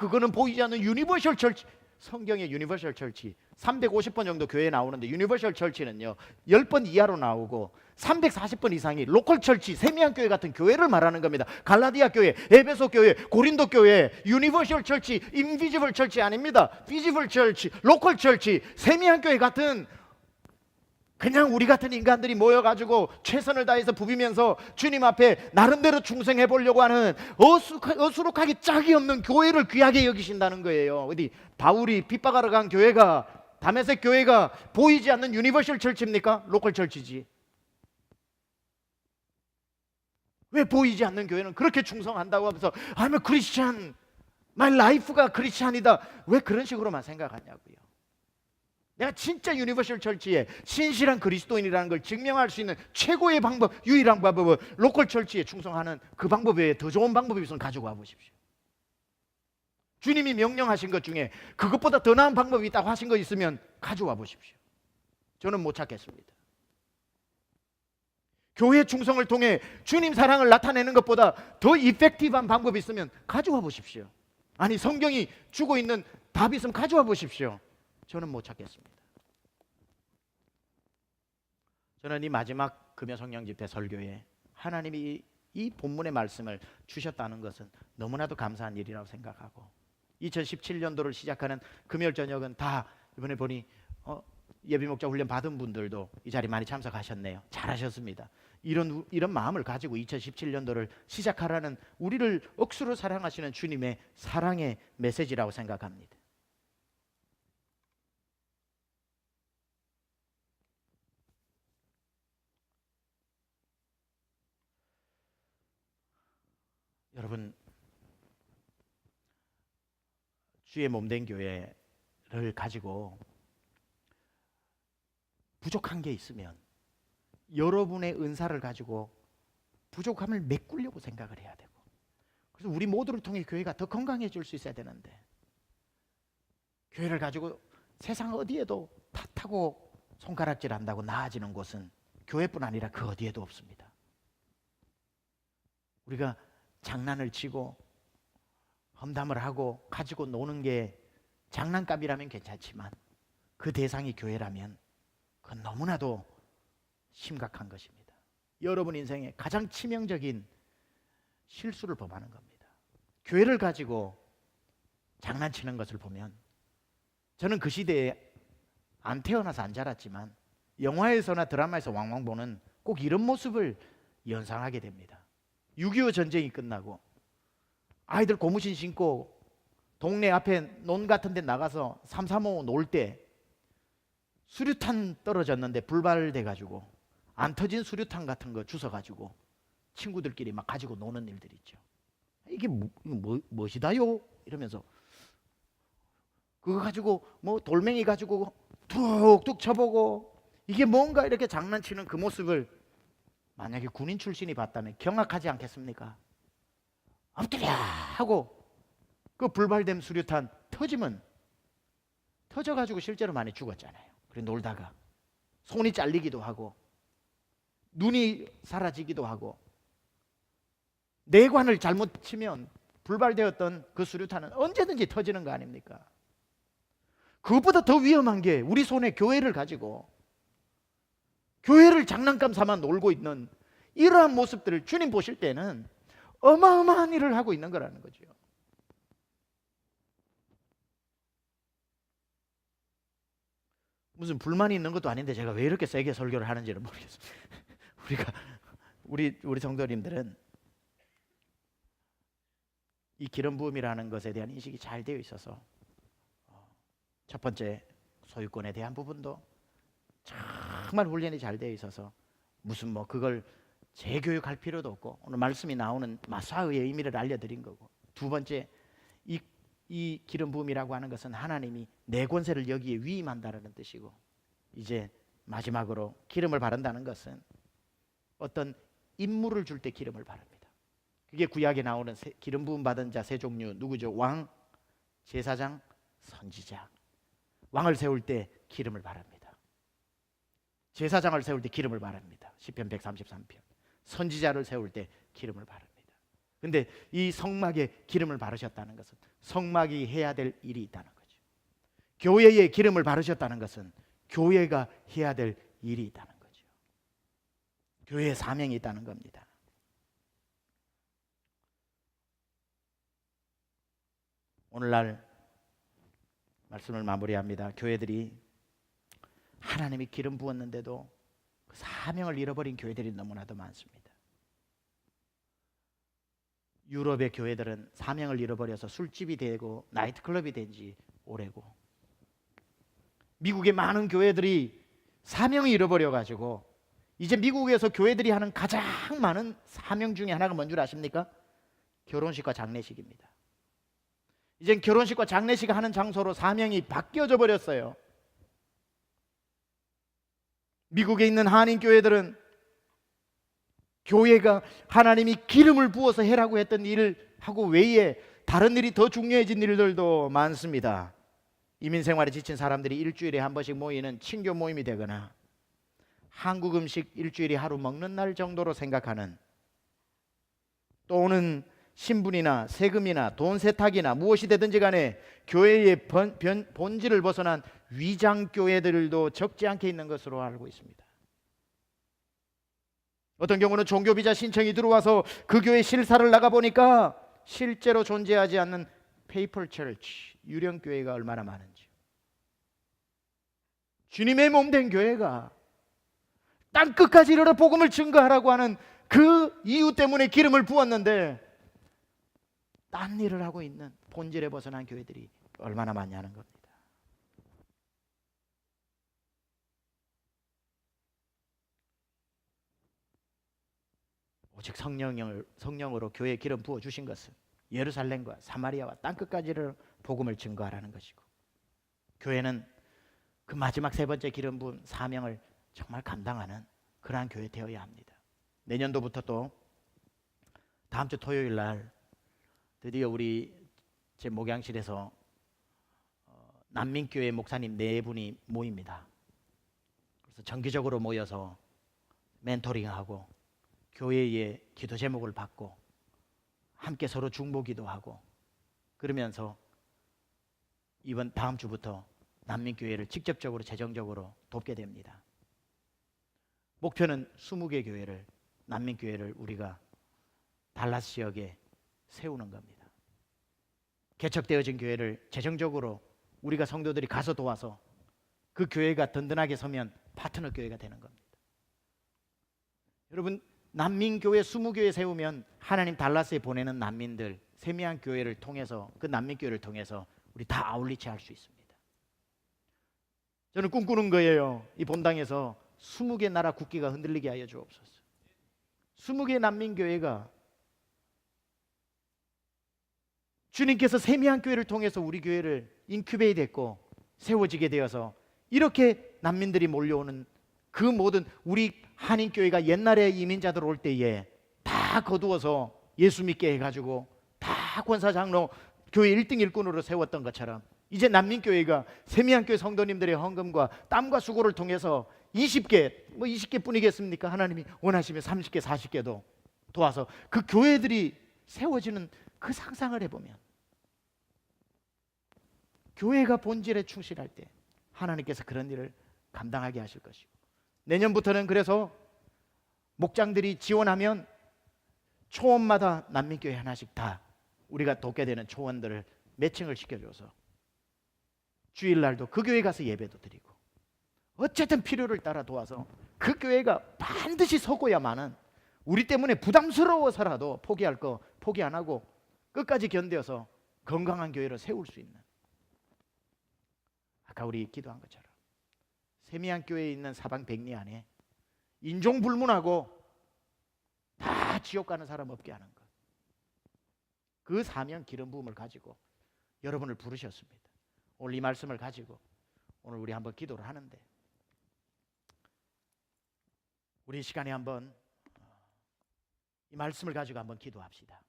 그거는 보이지 않는 유니버셜 철치, 성경의 유니버셜 철치 350번 정도 교회에 나오는데 유니버셜 철치는요 10번 이하로 나오고 340번 이상이 로컬 철치, 세미한 교회 같은 교회를 말하는 겁니다. 갈라디아 교회, 에베소 교회, 고린도 교회, 유니버셜 철치, 인비지블 철치 아닙니다. 비지블 철치, 로컬 철치, 세미한 교회 같은, 그냥 우리 같은 인간들이 모여가지고 최선을 다해서 부비면서 주님 앞에 나름대로 충성해 보려고 하는 어수룩하게 짝이 없는 교회를 귀하게 여기신다는 거예요. 어디 바울이 핍박하러 간 교회가, 다메섹 교회가 보이지 않는 유니버셜 철치입니까? 로컬 철치지. 왜 보이지 않는 교회는 그렇게 충성한다고 하면서 I'm a Christian, my life가 크리스찬이다, 왜 그런 식으로만 생각하냐고요. 내가 진짜 유니버셜 철치의 신실한 그리스도인이라는 걸 증명할 수 있는 최고의 방법, 유일한 방법은 로컬 철치에 충성하는 그 방법 외에 더 좋은 방법이 있으면 가지고 와 보십시오. 주님이 명령하신 것 중에 그것보다 더 나은 방법이 있다고 하신 거 있으면 가져와 보십시오. 저는 못 찾겠습니다. 교회 충성을 통해 주님 사랑을 나타내는 것보다 더 이펙티브한 방법이 있으면 가져와 보십시오. 아니, 성경이 주고 있는 답이 있으면 가져와 보십시오. 저는 못 찾겠습니다. 저는 이 마지막 금요성령 집회 설교에 하나님이 이 본문의 말씀을 주셨다는 것은 너무나도 감사한 일이라고 생각하고, 2017년도를 시작하는 금요일 저녁은 다 이번에 보니 예비목자 훈련 받은 분들도 이 자리 많이 참석하셨네요. 잘하셨습니다. 이런 마음을 가지고 2017년도를 시작하라는, 우리를 억수로 사랑하시는 주님의 사랑의 메시지라고 생각합니다. 여러분, 주의 몸된 교회를 가지고 부족한 게 있으면 여러분의 은사를 가지고 부족함을 메꾸려고 생각을 해야 되고, 그래서 우리 모두를 통해 교회가 더 건강해질 수 있어야 되는데, 교회를 가지고 세상 어디에도 탓하고 손가락질 한다고 나아지는 곳은 교회뿐 아니라 그 어디에도 없습니다. 우리가 장난을 치고 험담을 하고 가지고 노는 게 장난감이라면 괜찮지만 그 대상이 교회라면 그건 너무나도 심각한 것입니다. 여러분 인생의 가장 치명적인 실수를 범하는 겁니다. 교회를 가지고 장난치는 것을 보면, 저는 그 시대에 안 태어나서 안 자랐지만 영화에서나 드라마에서 왕왕 보는 꼭 이런 모습을 연상하게 됩니다. 6.25 전쟁이 끝나고 아이들 고무신 신고 동네 앞에 논 같은 데 나가서 335 놀 때 수류탄 떨어졌는데 불발돼 가지고 안 터진 수류탄 같은 거 주워 가지고 친구들끼리 막 가지고 노는 일들 있죠. 이게 무엇이다요? 이러면서 그거 가지고 뭐 돌멩이 가지고 툭툭 쳐보고, 이게 뭔가 이렇게 장난치는 그 모습을 만약에 군인 출신이 봤다면 경악하지 않겠습니까? 엎드려 하고 그 불발된 수류탄 터지면 터져가지고 실제로 많이 죽었잖아요. 그래 놀다가 손이 잘리기도 하고 눈이 사라지기도 하고, 내관을 잘못 치면 불발되었던 그 수류탄은 언제든지 터지는 거 아닙니까? 그것보다 더 위험한 게 우리 손에 교회를 가지고 교회를 장난감 삼아 놀고 있는 이러한 모습들을 주님 보실 때는 어마어마한 일을 하고 있는 거라는 거죠. 무슨 불만이 있는 것도 아닌데 제가 왜 이렇게 세게 설교를 하는지는 모르겠어요. 우리 성도님들은 이 기름 부음이라는 것에 대한 인식이 잘 되어 있어서, 첫 번째 소유권에 대한 부분도 정말 훈련이 잘 되어 있어서 무슨 뭐 그걸 재교육할 필요도 없고, 오늘 말씀이 나오는 마사의 의미를 알려드린 거고, 두 번째 이 기름 부음이라고 하는 것은 하나님이 내 권세를 여기에 위임한다는 뜻이고, 이제 마지막으로 기름을 바른다는 것은 어떤 임무를 줄 때 기름을 바릅니다. 그게 구약에 나오는 기름 부음 받은 자 세 종류 누구죠? 왕, 제사장, 선지자. 왕을 세울 때 기름을 바릅니다. 제사장을 세울 때 기름을 바릅니다. 시편 133편. 선지자를 세울 때 기름을 바릅니다. 근데 이 성막에 기름을 바르셨다는 것은 성막이 해야 될 일이 있다는 거죠. 교회에 기름을 바르셨다는 것은 교회가 해야 될 일이 있다는 거죠. 교회의 사명이 있다는 겁니다. 오늘날 말씀을 마무리합니다. 교회들이 하나님이 기름 부었는데도 그 사명을 잃어버린 교회들이 너무나도 많습니다. 유럽의 교회들은 사명을 잃어버려서 술집이 되고 나이트클럽이 된 지 오래고, 미국의 많은 교회들이 사명을 잃어버려가지고 이제 미국에서 교회들이 하는 가장 많은 사명 중에 하나가 뭔 줄 아십니까? 결혼식과 장례식입니다. 이젠 결혼식과 장례식 하는 장소로 사명이 바뀌어져 버렸어요. 미국에 있는 한인 교회들은 교회가 하나님이 기름을 부어서 해라고 했던 일을 하고 외에 다른 일이 더 중요해진 일들도 많습니다. 이민 생활에 지친 사람들이 일주일에 한 번씩 모이는 친교 모임이 되거나 한국 음식 일주일에 하루 먹는 날 정도로 생각하는, 또는 신분이나 세금이나 돈 세탁이나 무엇이 되든지 간에 교회의 본질을 벗어난 위장 교회들도 적지 않게 있는 것으로 알고 있습니다. 어떤 경우는 종교 비자 신청이 들어와서 그 교회 실사를 나가보니까 실제로 존재하지 않는 페이퍼 처치, 유령 교회가 얼마나 많은지. 주님의 몸 된 교회가 땅끝까지 이르러 복음을 증거하라고 하는 그 이유 때문에 기름을 부었는데 딴 일을 하고 있는 본질에 벗어난 교회들이 얼마나 많냐는 겁니다. 오직 성령으로 교회에 기름 부어 주신 것은 예루살렘과 사마리아와 땅끝까지를 복음을 증거하라는 것이고, 교회는 그 마지막 세 번째 기름 부은 사명을 정말 감당하는 그러한 교회 되어야 합니다. 내년도부터 또 다음 주 토요일 날 드디어 제 목양실에서 난민교회 목사님 4분이 모입니다. 그래서 정기적으로 모여서 멘토링하고 교회의 기도 제목을 받고 함께 서로 중보기도하고 그러면서 다음 주부터 난민교회를 직접적으로 재정적으로 돕게 됩니다. 목표는 20개 교회를, 난민교회를 우리가 달라스 지역에 세우는 겁니다. 개척되어진 교회를 재정적으로 우리가 성도들이 가서 도와서 그 교회가 든든하게 서면 파트너 교회가 되는 겁니다. 여러분, 난민교회 20교회 세우면 하나님 달라스에 보내는 난민들, 세미한 교회를 통해서, 그 난민교회를 통해서 우리 다 아울리치 할 수 있습니다. 저는 꿈꾸는 거예요. 이 본당에서 20개 나라 국기가 흔들리게 하여 주옵소서. 20개 난민교회가 주님께서 세미한 교회를 통해서 우리 교회를 인큐베이트 했고 세워지게 되어서 이렇게 난민들이 몰려오는 그 모든 우리 한인교회가 옛날에 이민자들 올 때에 다 거두어서 예수 믿게 해가지고 다 권사장로 교회 1등 일꾼으로 세웠던 것처럼 이제 난민교회가 세미한 교회 성도님들의 헌금과 땀과 수고를 통해서 20개 뿐이겠습니까? 하나님이 원하시면 30개 40개도 도와서 그 교회들이 세워지는 그 상상을 해보면 교회가 본질에 충실할 때 하나님께서 그런 일을 감당하게 하실 것이고, 내년부터는 그래서 목장들이 지원하면 초원마다 난민교회 하나씩 다 우리가 돕게 되는 초원들을 매칭을 시켜줘서 주일날도 그 교회 가서 예배도 드리고 어쨌든 필요를 따라 도와서 그 교회가 반드시 서고야만은 우리 때문에 부담스러워서라도 포기할 거 포기 안 하고 끝까지 견뎌서 건강한 교회를 세울 수 있는, 아까 우리 기도한 것처럼 세미한 교회에 있는 사방 백리 안에 인종 불문하고 다 지옥 가는 사람 없게 하는 것, 그 사명 기름 부음을 가지고 여러분을 부르셨습니다. 오늘 이 말씀을 가지고 오늘 우리 한번 기도를 하는데, 우리 시간에 한번 이 말씀을 가지고 한번 기도합시다.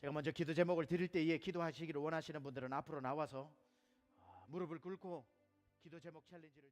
제가 먼저 기도 제목을 드릴 때에 기도하시기를 원하시는 분들은 앞으로 나와서 무릎을 꿇고 기도 제목 챌린지를